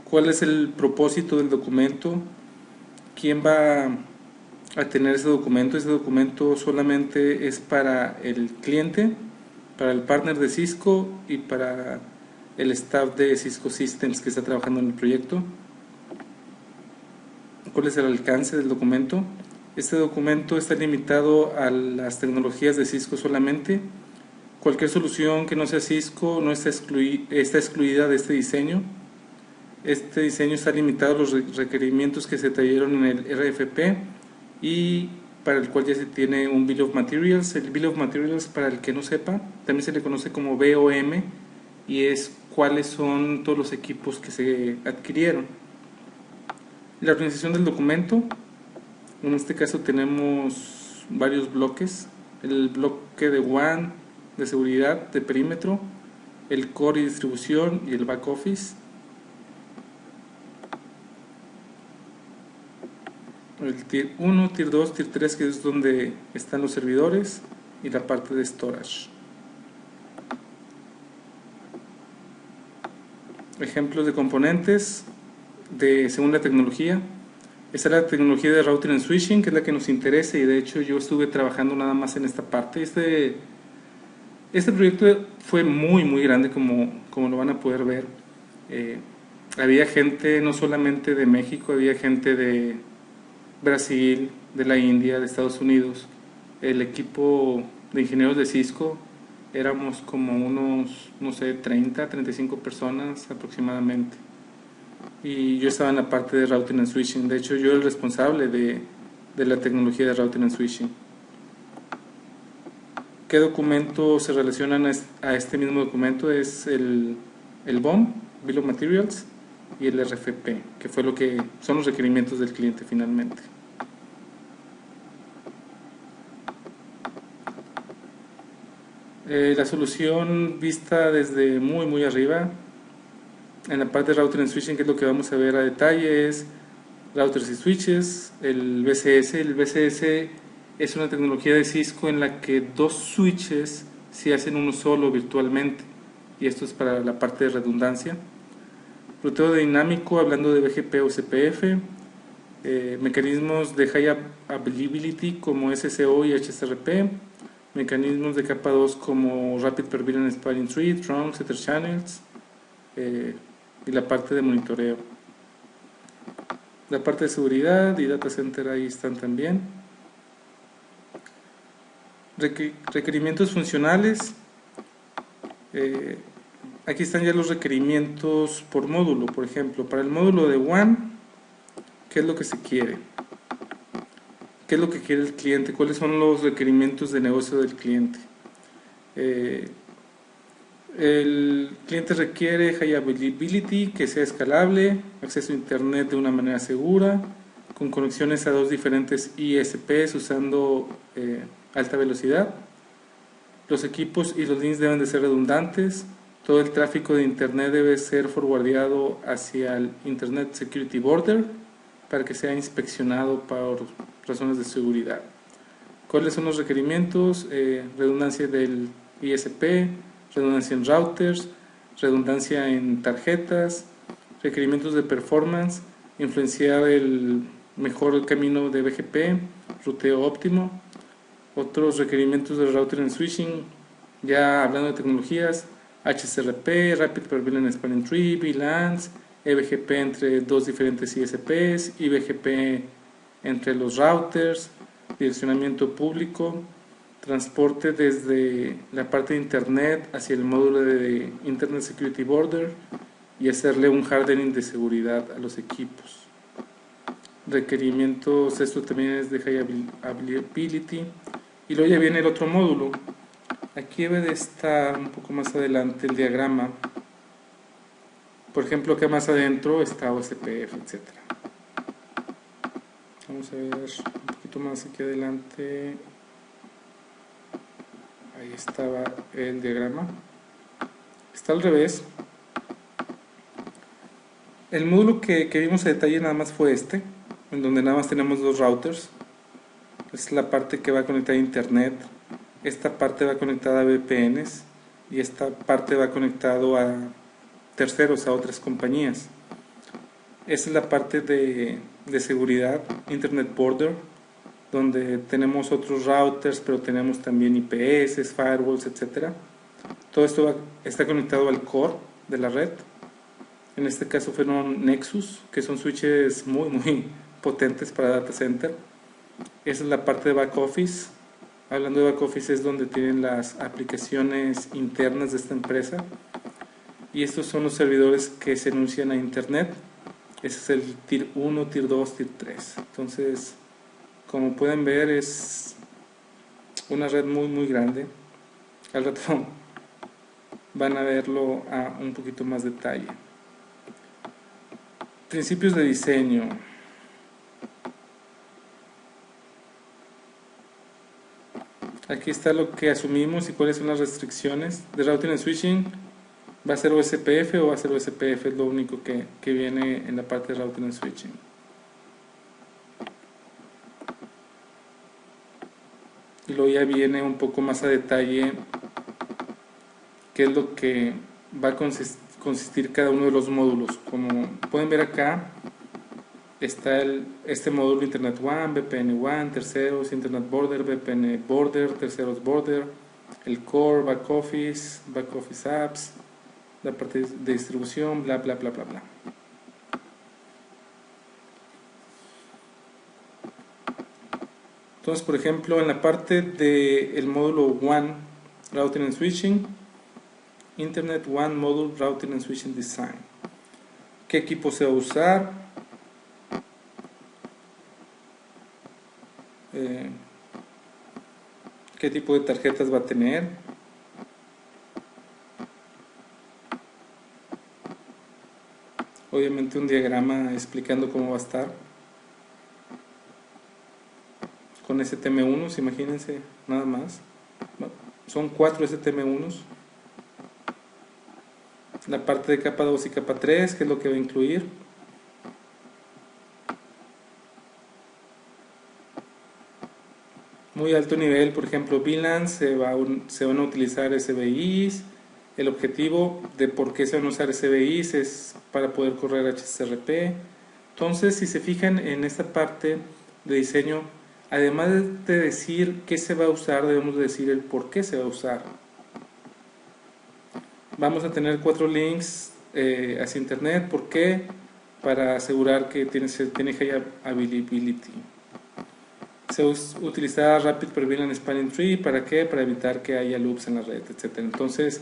S1: ¿Cuál es el propósito del documento? ¿Quién va a tener ese documento? Ese documento solamente es para el cliente, para el partner de Cisco y para el staff de Cisco Systems que está trabajando en el proyecto. ¿Cuál es el alcance del documento? Este documento está limitado a las tecnologías de Cisco solamente. Cualquier solución que no sea Cisco no está excluida de este diseño. Este diseño está limitado a los requerimientos que se detallaron en el RFP y para el cual ya se tiene un Bill of Materials. El Bill of Materials, para el que no sepa, también se le conoce como BOM, y es cuáles son todos los equipos que se adquirieron. La organización del documento, en este caso tenemos varios bloques: el bloque de WAN, de seguridad, de perímetro, el core y distribución y el back office. El Tier 1, Tier 2, Tier 3, que es donde están los servidores, y la parte de storage. Ejemplos de componentes de según la tecnología. Esta es la tecnología de routing and switching, que es la que nos interesa, y de hecho yo estuve trabajando nada más en esta parte. Este proyecto fue muy grande, como lo van a poder ver. Había gente no solamente de México, había gente de Brasil, de la India, de Estados Unidos. El equipo de ingenieros de Cisco éramos como unos, no sé, 30, 35 personas aproximadamente. Y yo estaba en la parte de routing and switching. De hecho, yo era el responsable de la tecnología de routing and switching. ¿Qué documentos se relacionan a este mismo documento? Es el BOM, Bill of Materials, y el RFP, que fue lo que son los requerimientos del cliente finalmente. La solución vista desde muy arriba, en la parte de router and switching, que es lo que vamos a ver a detalle, es routers y switches, el VCS. El VCS es una tecnología de Cisco en la que dos switches se hacen uno solo virtualmente, y esto es para la parte de redundancia. Ruteo dinámico, hablando de BGP o CPF, mecanismos de high availability como SSO y HSRP, mecanismos de capa 2 como Rapid Per Spanning Tree, Trunks, Ether Channels, y la parte de monitoreo. La parte de seguridad y data center ahí están también. Requerimientos funcionales. Aquí están ya los requerimientos por módulo. Por ejemplo, para el módulo de WAN, ¿qué es lo que se quiere? ¿Qué es lo que quiere el cliente? ¿Cuáles son los requerimientos de negocio del cliente? El cliente requiere high availability, que sea escalable, acceso a internet de una manera segura, con conexiones a dos diferentes ISPs usando alta velocidad. Los equipos y los links deben de ser redundantes. Todo el tráfico de internet debe ser forwardeado hacia el Internet Security Border para que sea inspeccionado por razones de seguridad. ¿Cuáles son los requerimientos? Redundancia del ISP, redundancia en routers, redundancia en tarjetas, requerimientos de performance, influenciar el mejor camino de BGP, ruteo óptimo. Otros requerimientos de router and switching, ya hablando de tecnologías: HSRP, Rapid Per Spanning Tree, VLANs, eBGP entre dos diferentes ISPs, iBGP entre los routers, direccionamiento público, transporte desde la parte de internet hacia el módulo de Internet Security Border y hacerle un hardening de seguridad a los equipos. Requerimientos, esto también es de high availability. Y luego ya viene el otro módulo, Aquí debe de estar un poco más adelante el diagrama. Por ejemplo, acá más adentro está OSPF, etcétera. Vamos a ver un poquito más aquí adelante. Ahí estaba el diagrama. Está al revés. El módulo que vimos a detalle nada más fue este, en donde nada más tenemos dos routers. Es la parte que va conectada a internet. Esta parte va conectada a VPNs y esta parte va conectado a terceros, a otras compañías. Esa es la parte de seguridad, Internet Border, donde tenemos otros routers, pero tenemos también IPS, firewalls, etc. Todo esto está conectado al core de la red. En este caso fueron Nexus, que son switches muy potentes para data center. Esa es la parte de back office. Hablando de back office, es donde tienen las aplicaciones internas de esta empresa. Y estos son los servidores que se anuncian a internet. Ese es el Tier 1, Tier 2, Tier 3. Entonces, como pueden ver, es una red muy grande. Al rato van a verlo a un poquito más detalle. Principios de diseño. Aquí está lo que asumimos y cuáles son las restricciones. De routing and switching, ¿va a ser OSPF o va a ser OSPF? Es lo único que viene en la parte de routing and switching. Y luego ya viene un poco más a detalle qué es lo que va a consistir cada uno de los módulos. Como pueden ver acá, está este módulo Internet One, VPN One, terceros, Internet Border, VPN Border, terceros Border, el Core, Back Office Apps, la parte de distribución, bla. Entonces, por ejemplo, en la parte del módulo One, Routing and Switching, Internet One Module Routing and Switching Design. ¿Qué equipo se va a usar? ¿Qué tipo de tarjetas va a tener? Obviamente un diagrama explicando cómo va a estar. Con STM1s, imagínense, nada más. Son 4 STM1s. La parte de capa 2 y capa 3, que es lo que va a incluir. Muy alto nivel, por ejemplo, VLAN, se van a utilizar SBIs. El objetivo de por qué se van a usar SBIs es para poder correr HCRP. Entonces, si se fijan en esta parte de diseño, además de decir qué se va a usar, debemos decir el por qué se va a usar. Vamos a tener 4 links hacia internet. ¿Por qué? Para asegurar que tiene high availability. Se utiliza Rapid per VLAN Spanning Tree. ¿Para qué? Para evitar que haya loops en la red, etc. Entonces,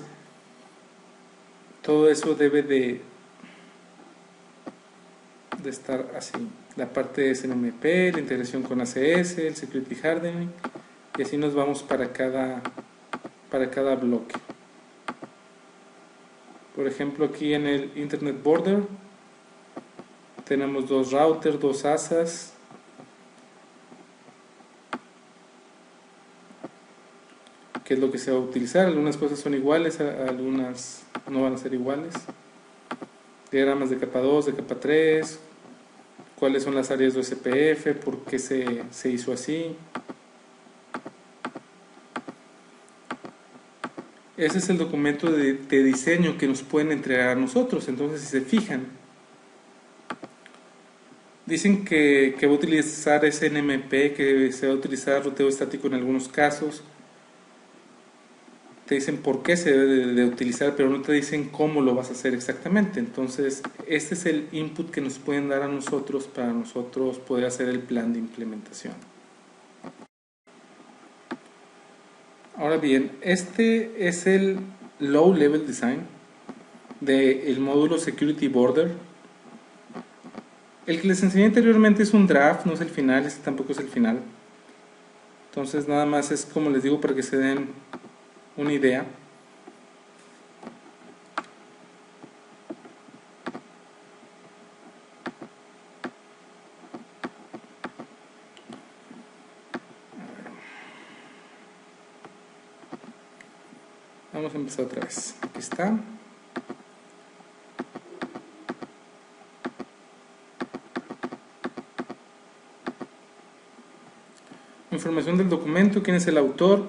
S1: todo eso debe de estar así. La parte de SNMP, la integración con ACS, el Security Hardening, y así nos vamos para cada bloque. Por ejemplo, aquí en el Internet Border tenemos 2 routers, 2 ASAs. ¿Qué es lo que se va a utilizar? Algunas cosas son iguales, algunas no van a ser iguales. Diagramas de capa 2, de capa 3, cuáles son las áreas de OSPF, por qué se hizo así. Ese es el documento de diseño que nos pueden entregar a nosotros. Entonces, si se fijan, dicen que va a utilizar SNMP, que se va a utilizar ruteo estático en algunos casos. Te dicen por qué se debe de utilizar, pero no te dicen cómo lo vas a hacer exactamente. Entonces, este es el input que nos pueden dar a nosotros para nosotros poder hacer el plan de implementación. Ahora bien, este es el Low Level Design del módulo Security Border. El que les enseñé anteriormente es un draft, no es el final, este tampoco es el final. Entonces nada más es como les digo para que se den una idea. Vamos a empezar otra vez. Aquí está. Información del documento, quién es el autor,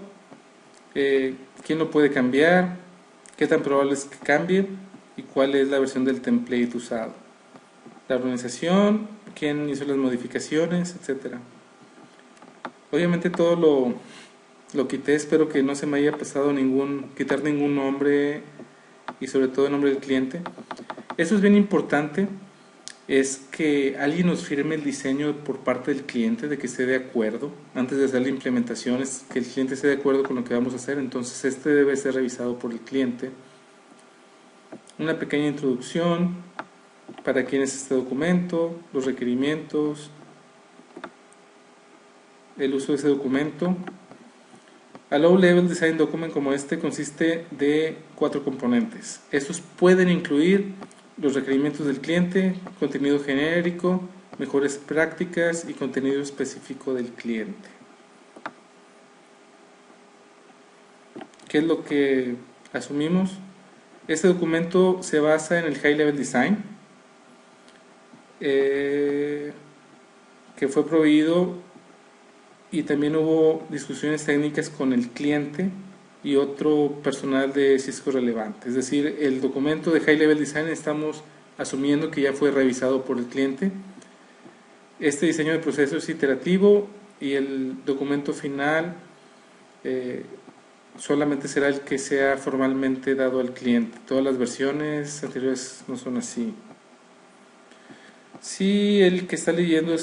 S1: quién lo puede cambiar, qué tan probable es que cambie y cuál es la versión del template usado. La organización, quién hizo las modificaciones, etcétera. Obviamente todo lo quité, espero que no se me haya pasado quitar ningún nombre y sobre todo el nombre del cliente. Eso es bien importante, es que alguien nos firme el diseño por parte del cliente, de que esté de acuerdo, antes de hacer la implementación, es que el cliente esté de acuerdo con lo que vamos a hacer, entonces este debe ser revisado por el cliente. Una pequeña introducción, para quién es este documento, los requerimientos, el uso de ese documento. A Low Level Design Document como este consiste de 4 componentes. Estos pueden incluir los requerimientos del cliente, contenido genérico, mejores prácticas y contenido específico del cliente. ¿Qué es lo que asumimos? Este documento se basa en el High Level Design, que fue proveído, y también hubo discusiones técnicas con el cliente y otro personal de Cisco relevante. Es decir, el documento de High Level Design estamos asumiendo que ya fue revisado por el cliente. Este diseño de proceso es iterativo y el documento final solamente será el que sea formalmente dado al cliente. Todas las versiones anteriores no son así. Si el que está leyendo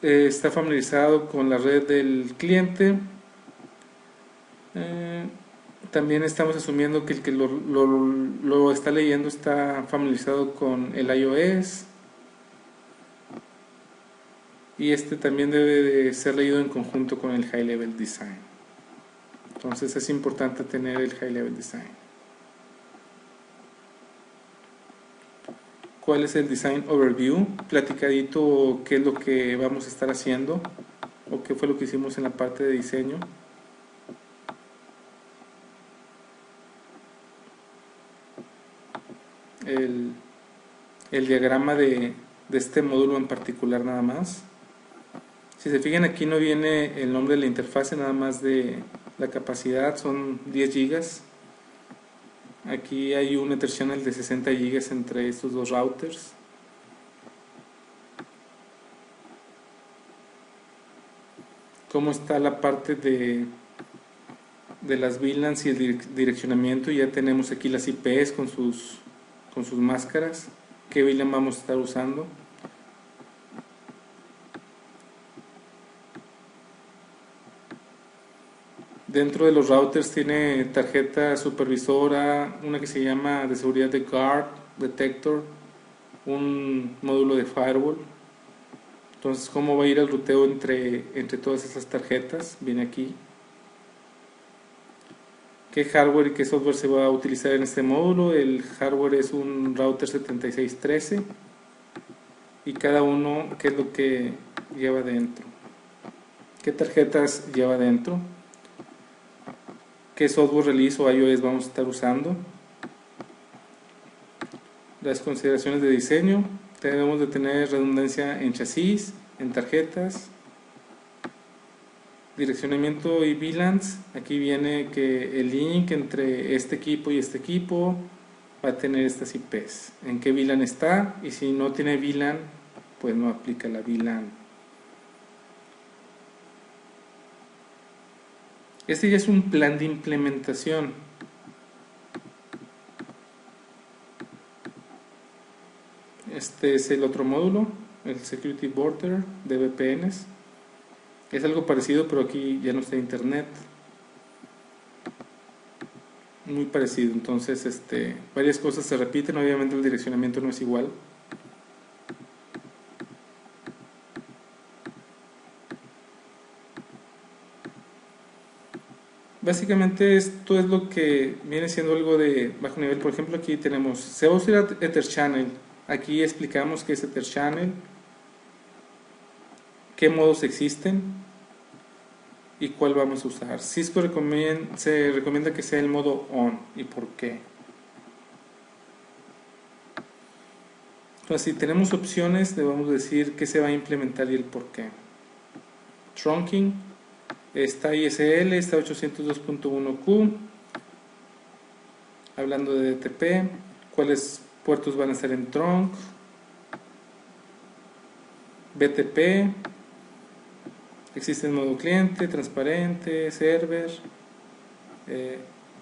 S1: está familiarizado con la red del cliente, también estamos asumiendo que el que lo está leyendo está familiarizado con el iOS, y este también debe de ser leído en conjunto con el High Level Design. Entonces es importante tener el High Level Design. ¿Cuál es el Design Overview? Platicadito qué es lo que vamos a estar haciendo o qué fue lo que hicimos en la parte de diseño. El diagrama de este módulo en particular nada más. Si se fijan, aquí no viene el nombre de la interfase, nada más de la capacidad, son 10 gigas. Aquí hay un Etherchannel de 60 gigas entre estos dos routers. Cómo está la parte de las VLANs y el direccionamiento. Ya tenemos aquí las IPs con sus máscaras. ¿Qué VLAN vamos a estar usando? Dentro de los routers tiene tarjeta supervisora, una que se llama de seguridad de Guard Detector, un módulo de firewall. Entonces, ¿cómo va a ir el ruteo entre todas esas tarjetas? Viene aquí. ¿Qué hardware y qué software se va a utilizar en este módulo? El hardware es un router 7613 y cada uno, ¿qué es lo que lleva dentro? ¿Qué tarjetas lleva dentro? ¿Qué software release o iOS vamos a estar usando? Las consideraciones de diseño: debemos de tener redundancia en chasis, en tarjetas, direccionamiento y VLANs. Aquí viene que el link entre este equipo y este equipo va a tener estas IPs, en qué VLAN está, y si no tiene VLAN pues no aplica la VLAN. Este ya es un plan de implementación. Este es el otro módulo, el Security Border de VPNs. Es algo parecido, pero aquí ya no está internet. Muy parecido, entonces varias cosas se repiten. Obviamente el direccionamiento no es igual. básicamente esto es lo que viene siendo algo de bajo nivel. Por ejemplo, aquí tenemos, se va a usar Ether Channel. Aquí explicamos qué es Ether Channel, qué modos existen y cuál vamos a usar. Cisco se recomienda que sea el modo on y por qué. Entonces, si tenemos opciones, debemos decir qué se va a implementar y el por qué. Trunking, está ISL, está 802.1Q. Hablando de DTP, cuáles puertos van a estar en trunk. BTP, existe en modo cliente, transparente, server.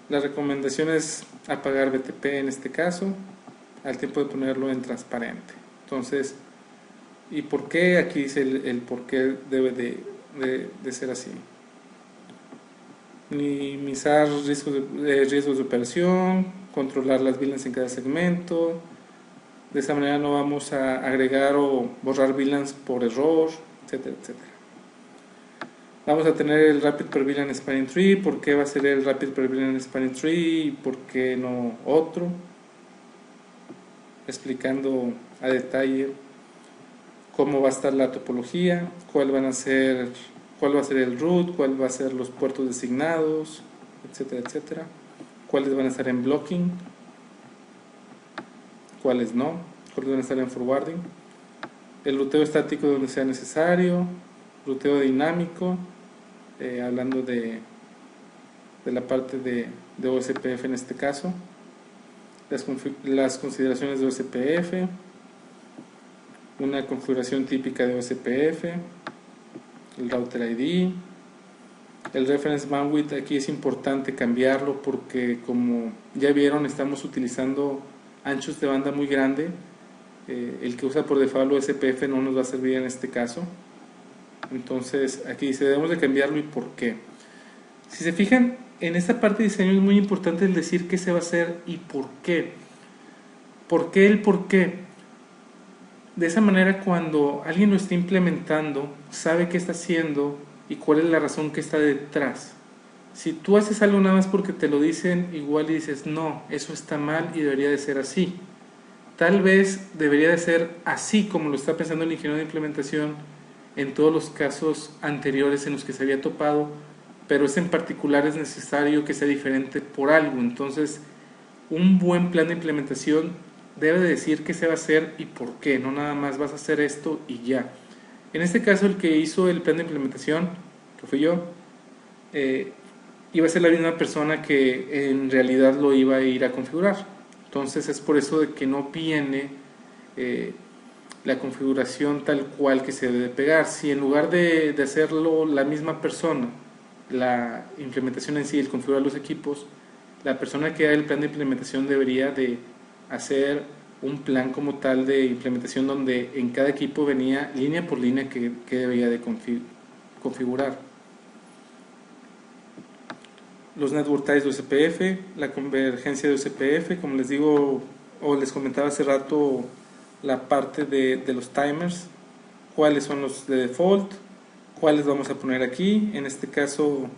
S1: La recomendación es apagar BTP en este caso, al tiempo de ponerlo en transparente. Entonces, ¿y por qué? Aquí dice el por qué debe de ser así. Minimizar riesgos de operación, controlar las VLANs en cada segmento. De esa manera no vamos a agregar o borrar VLANs por error, etcétera, etcétera. Vamos a tener el Rapid Per VLAN Spanning Tree. ¿Por qué va a ser el Rapid Per VLAN Spanning Tree y por qué no otro? Explicando a detalle cómo va a estar la topología, cuál va a ser el root, cuál va a ser los puertos designados, etcétera, etcétera. Cuáles van a estar en blocking, cuáles no, cuáles van a estar en forwarding. El ruteo estático donde sea necesario, ruteo dinámico, hablando de la parte de OSPF en este caso, las consideraciones de OSPF, una configuración típica de OSPF, el router ID, el reference bandwidth. Aquí es importante cambiarlo porque, como ya vieron, estamos utilizando anchos de banda muy grande. El que usa por default OSPF no nos va a servir en este caso. Entonces aquí dice debemos de cambiarlo y por qué. Si se fijan, en esta parte de diseño es muy importante el decir qué se va a hacer y por qué. ¿Por qué el por qué? De esa manera, cuando alguien lo está implementando, sabe qué está haciendo y cuál es la razón que está detrás. Si tú haces algo nada más porque te lo dicen, igual y dices, no, eso está mal y debería de ser así. Tal vez debería de ser así como lo está pensando el ingeniero de implementación en todos los casos anteriores en los que se había topado, pero en particular es necesario que sea diferente por algo. Entonces, un buen plan de implementación debe de decir qué se va a hacer y por qué, no nada más vas a hacer esto y ya. En este caso, el que hizo el plan de implementación, que fui yo, iba a ser la misma persona que en realidad lo iba a ir a configurar. Entonces es por eso de que no viene la configuración tal cual que se debe de pegar. Si en lugar de hacerlo la misma persona, la implementación en sí, el configurar los equipos, la persona que haga el plan de implementación debería de hacer un plan como tal de implementación donde en cada equipo venía línea por línea que debía de configurar. Los network ties de OSPF, la convergencia de OSPF, como les digo o les comentaba hace rato, la parte de los timers, cuáles son los de default, cuáles vamos a poner aquí. En este caso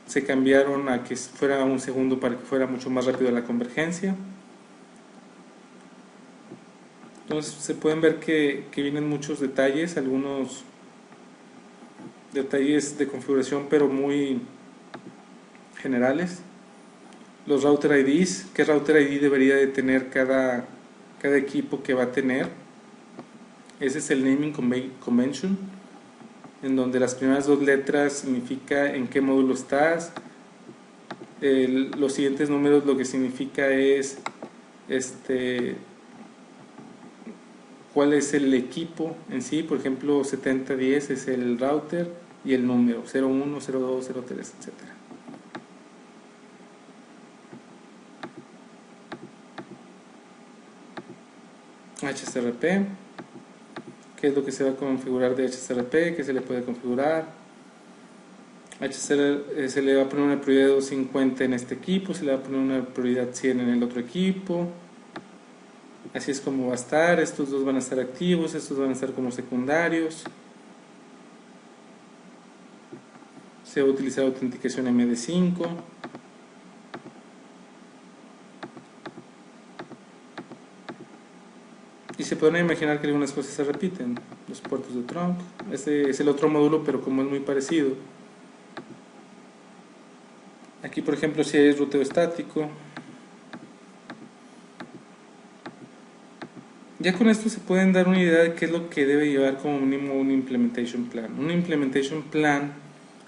S1: se cambiaron a que fuera un segundo para que fuera mucho más rápido la convergencia. Entonces se pueden ver que vienen muchos detalles, algunos detalles de configuración pero muy generales. Los router IDs, qué router ID debería de tener cada equipo que va a tener. Ese es el naming convention, en donde las primeras dos letras significa en qué módulo estás. Los siguientes números lo que significa es cuál es el equipo en sí. Por ejemplo, 7010 es el router y el número 01, 02, 03, etc. HCRP, qué es lo que se va a configurar de HCRP, qué se le puede configurar. Se le va a poner una prioridad de 250 en este equipo, se le va a poner una prioridad 100 en el otro equipo. Así es como va a estar. Estos dos van a estar activos, estos van a estar como secundarios. Se va a utilizar autenticación MD5. Y se podrán imaginar que algunas cosas se repiten. Los puertos de trunk. Este es el otro módulo, pero como es muy parecido. Aquí, por ejemplo, si hay ruteo estático. Ya con esto se pueden dar una idea de qué es lo que debe llevar como mínimo un implementation plan. Un implementation plan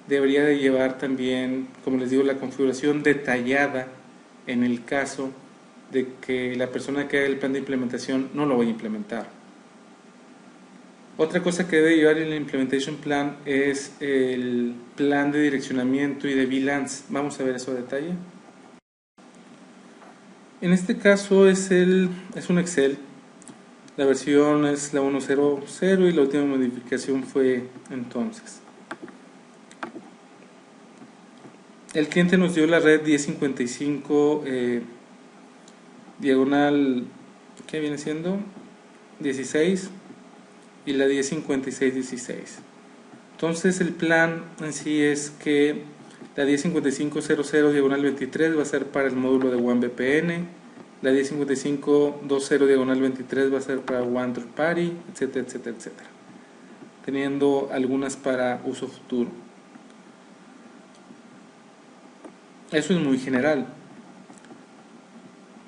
S1: debería de llevar también, como les digo, la configuración detallada en el caso de que la persona que haga el plan de implementación no lo vaya a implementar. Otra cosa que debe llevar el implementation plan es el plan de direccionamiento y de VLANs. Vamos a ver eso a detalle. En este caso es un Excel. La versión es la 1.0.0 y la última modificación fue entonces. El cliente nos dio la red 1055 diagonal, ¿qué viene siendo? 16 y la 105616. Entonces el plan en sí es que la 105500 diagonal 23 va a ser para el módulo de OneVPN, la 105520 diagonal 23 va a ser para One Third Party, etcétera, etcétera, etcétera, teniendo algunas para uso futuro. Eso es muy general.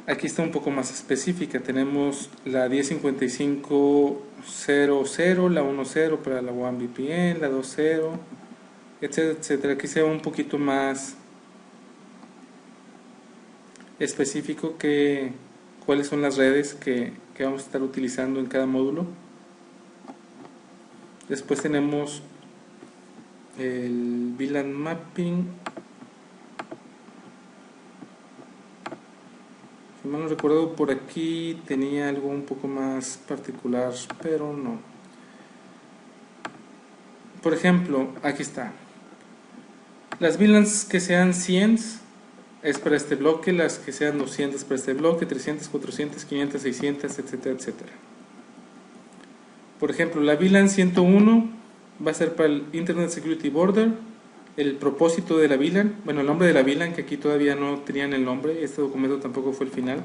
S1: Aquí está un poco más específica. Tenemos la 105500, la 10 para la OneVPN, la 20, etcétera, etcétera. Aquí se va un poquito más específico que cuáles son las redes que vamos a estar utilizando en cada módulo. Después tenemos el VLAN mapping. Si mal no recuerdo, por aquí tenía algo un poco más particular, pero no. Por ejemplo, aquí está. Las VLANs que sean 100 es para este bloque, las que sean 200 para este bloque, 300, 400, 500, 600, etcétera, etcétera. Por ejemplo, la VLAN 101 va a ser para el Internet Security Border. El propósito de la VLAN, bueno, el nombre de la VLAN, que aquí todavía no tenían el nombre, este documento tampoco fue el final.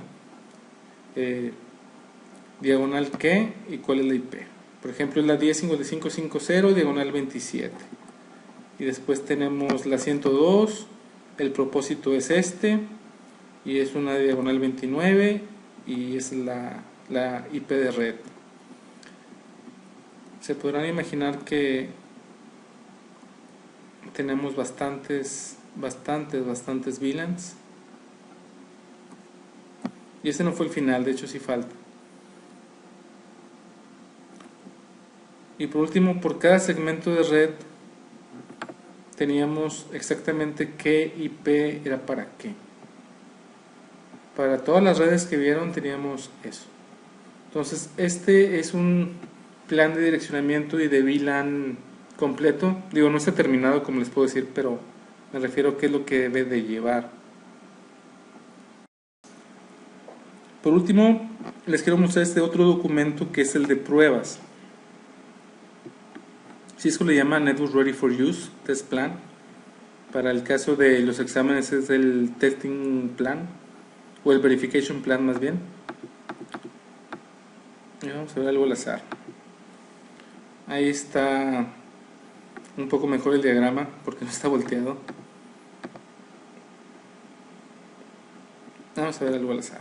S1: Diagonal qué y cuál es la IP. Por ejemplo, es la 105550 diagonal 27. Y después tenemos la 102, el propósito es este, y es una diagonal 29, y es la IP de red. Se podrán imaginar que tenemos bastantes VLANs. Y este no fue el final, de hecho sí falta. Y por último, por cada segmento de red teníamos exactamente qué IP era para qué. Para todas las redes que vieron teníamos eso. Entonces este es un plan de direccionamiento y de VLAN completo. Digo, no está terminado como les puedo decir, pero me refiero a qué es lo que debe de llevar. Por último, les quiero mostrar este otro documento que es el de pruebas. Cisco le llama Network Ready for Use Test Plan. Para el caso de los exámenes es el Testing Plan o el Verification Plan más bien. Y vamos a ver algo al azar. Ahí está un poco mejor el diagrama porque no está volteado. Vamos a ver algo al azar.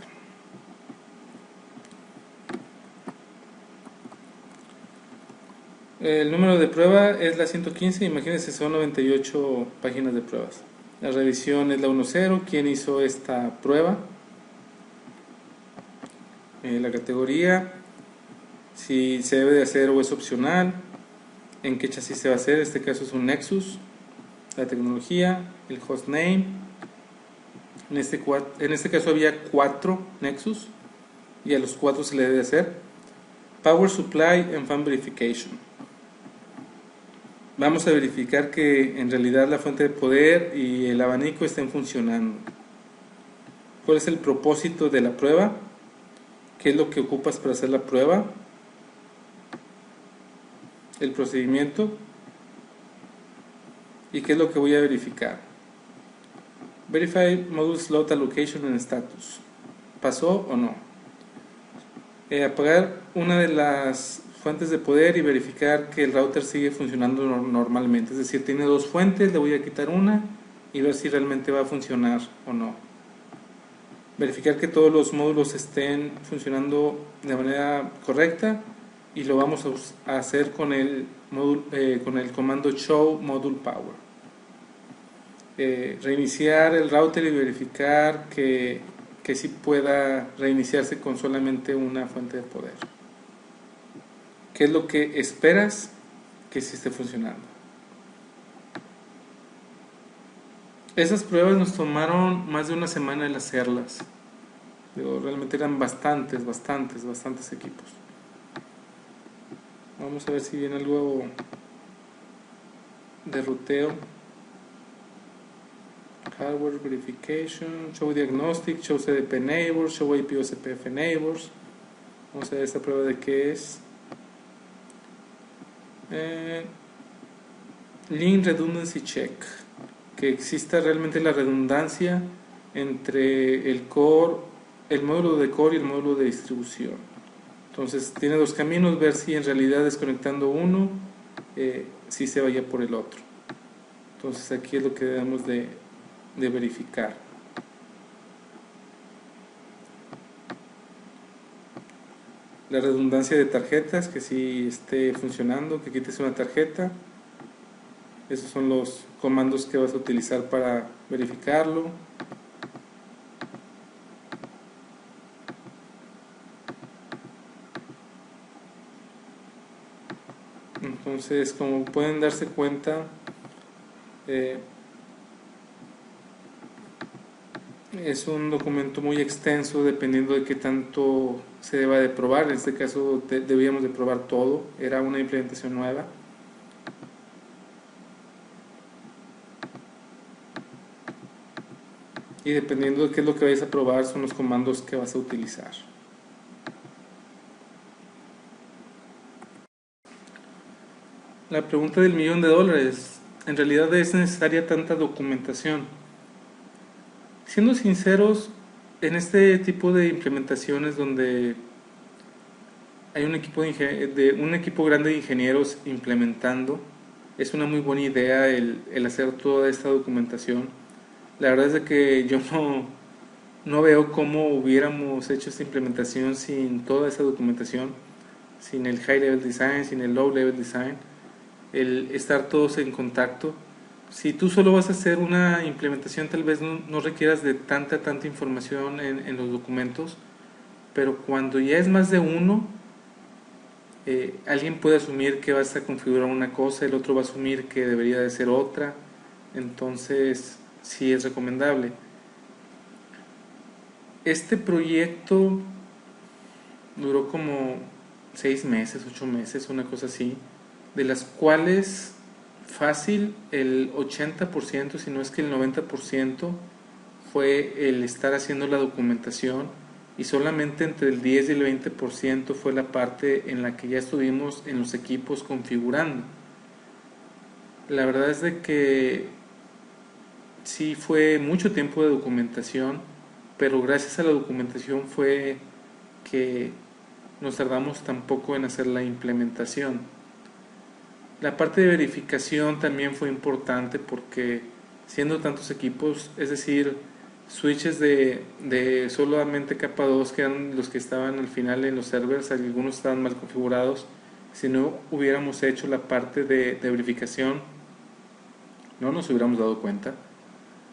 S1: El número de prueba es la 115, imagínense, son 98 páginas de pruebas. La revisión es la 10, ¿quién hizo esta prueba? La categoría, si se debe de hacer o es opcional, en qué chasis se va a hacer, en este caso es un Nexus, la tecnología, el hostname, en este caso había 4 Nexus y a los 4 se le debe hacer Power Supply and Fan Verification. Vamos a verificar que en realidad la fuente de poder y el abanico estén funcionando. ¿Cuál es el propósito de la prueba? ¿Qué es lo que ocupas para hacer la prueba? El procedimiento. ¿Y qué es lo que voy a verificar? Verify Module Slot Allocation and Status. ¿Pasó o no? Apagar una de las fuentes de poder y verificar que el router sigue funcionando normalmente. Es decir, tiene dos fuentes, le voy a quitar una y ver si realmente va a funcionar o no. Verificar que todos los módulos estén funcionando de manera correcta y lo vamos a hacer con el comando show module power. Reiniciar el router y verificar que sí pueda reiniciarse con solamente una fuente de poder. ¿Qué es lo que esperas que sí esté funcionando? Esas pruebas nos tomaron más de una semana el hacerlas. Realmente eran bastantes equipos. Vamos a ver si viene algo de ruteo. Hardware verification, show diagnostic, show CDP neighbors, show IP OCPF neighbors. Vamos a ver esta prueba de qué es. Link redundancy check, que exista realmente la redundancia entre el módulo de core y el módulo de distribución. Entonces tiene dos caminos, ver si en realidad desconectando uno si se vaya por el otro. Entonces aquí es lo que debemos de verificar. La redundancia de tarjetas, que sí esté funcionando, que quites una tarjeta. Esos son los comandos que vas a utilizar para verificarlo. Entonces, como pueden darse cuenta, es un documento muy extenso dependiendo de qué tanto se deba de probar. En este caso debíamos de probar todo, era una implementación nueva. Y dependiendo de qué es lo que vayas a probar son los comandos que vas a utilizar. La pregunta del $1.000.000, ¿en realidad es necesaria tanta documentación? Siendo sinceros, en este tipo de implementaciones donde hay un equipo grande de ingenieros implementando, es una muy buena idea el hacer toda esta documentación. La verdad es de que yo no veo cómo hubiéramos hecho esta implementación sin toda esa documentación, sin el high level design, sin el low level design, el estar todos en contacto. Si tú solo vas a hacer una implementación, tal vez no requieras de tanta información en los documentos, pero cuando ya es más de uno, alguien puede asumir que vas a configurar una cosa, el otro va a asumir que debería de ser otra. Entonces sí es recomendable. Este proyecto duró como 6 meses, 8 meses, una cosa así, de las cuales fácil el 80%, si no es que el 90% fue el estar haciendo la documentación, y solamente entre el 10 y el 20% fue la parte en la que ya estuvimos en los equipos configurando. La verdad es de que sí fue mucho tiempo de documentación, pero gracias a la documentación fue que nos tardamos tan poco en hacer la implementación. La parte de verificación también fue importante porque siendo tantos equipos, es decir, switches de solamente capa 2, que eran los que estaban al final en los servers, algunos estaban mal configurados. Si no hubiéramos hecho la parte de verificación, no nos hubiéramos dado cuenta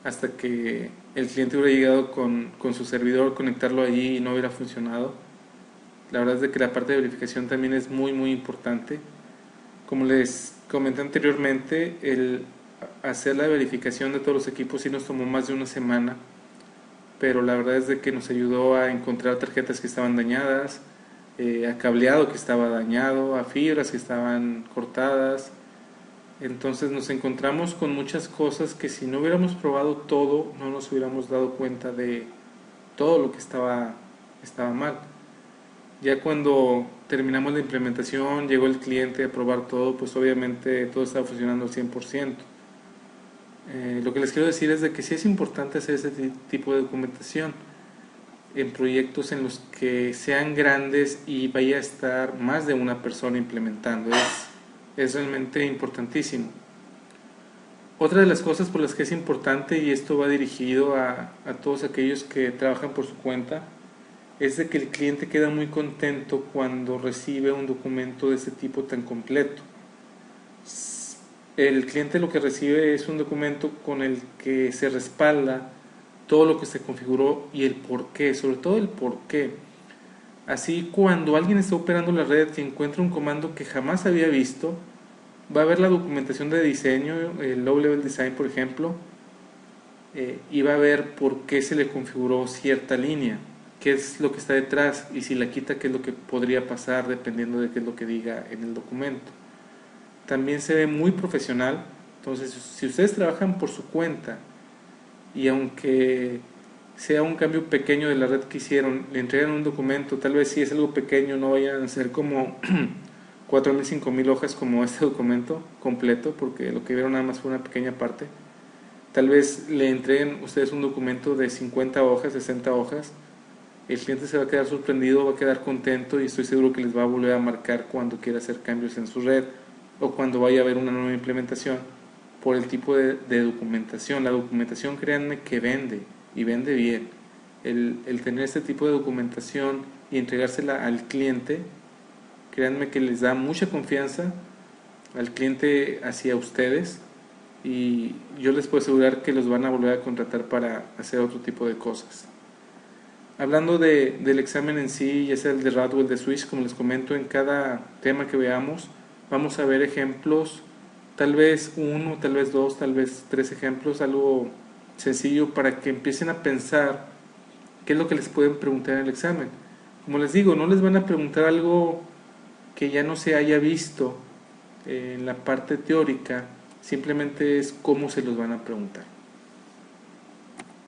S1: hasta que el cliente hubiera llegado con su servidor, conectarlo allí y no hubiera funcionado. La verdad es de que la parte de verificación también es muy importante. Como les comenté anteriormente, el hacer la verificación de todos los equipos sí nos tomó más de una semana, pero la verdad es de que nos ayudó a encontrar tarjetas que estaban dañadas, a cableado que estaba dañado, a fibras que estaban cortadas. Entonces nos encontramos con muchas cosas que si no hubiéramos probado todo, no nos hubiéramos dado cuenta de todo lo que estaba mal. Ya cuando terminamos la implementación, llegó el cliente a probar todo, pues obviamente todo estaba funcionando al 100%. Lo que les quiero decir es de que sí es importante hacer ese tipo de documentación en proyectos en los que sean grandes y vaya a estar más de una persona implementando. Es realmente importantísimo. Otra de las cosas por las que es importante, y esto va dirigido a todos aquellos que trabajan por su cuenta, es de que el cliente queda muy contento cuando recibe un documento de ese tipo tan completo. El cliente lo que recibe es un documento con el que se respalda todo lo que se configuró y el por qué, sobre todo el por qué. Así, cuando alguien está operando la red y encuentra un comando que jamás había visto, va a ver la documentación de diseño, el low level design por ejemplo, y va a ver por qué se le configuró cierta línea, qué es lo que está detrás, y si la quita, qué es lo que podría pasar dependiendo de qué es lo que diga en el documento. También se ve muy profesional. Entonces, si ustedes trabajan por su cuenta y aunque sea un cambio pequeño de la red que hicieron, le entregan un documento, tal vez si es algo pequeño no vayan a ser como 4.000, 5.000 hojas como este documento completo, porque lo que vieron nada más fue una pequeña parte. Tal vez le entreguen ustedes un documento de 50 hojas, 60 hojas, el cliente se va a quedar sorprendido, va a quedar contento y estoy seguro que les va a volver a marcar cuando quiera hacer cambios en su red o cuando vaya a haber una nueva implementación por el tipo de documentación. La documentación, créanme que vende y vende bien. El tener este tipo de documentación y entregársela al cliente, créanme que les da mucha confianza al cliente hacia ustedes, y yo les puedo asegurar que los van a volver a contratar para hacer otro tipo de cosas. Hablando del examen en sí, ya sea el de RAD o el de Switch, como les comento, en cada tema que veamos vamos a ver ejemplos, tal vez uno, tal vez dos, tal vez tres ejemplos, algo sencillo para que empiecen a pensar qué es lo que les pueden preguntar en el examen. Como les digo, no les van a preguntar algo que ya no se haya visto en la parte teórica, simplemente es cómo se los van a preguntar.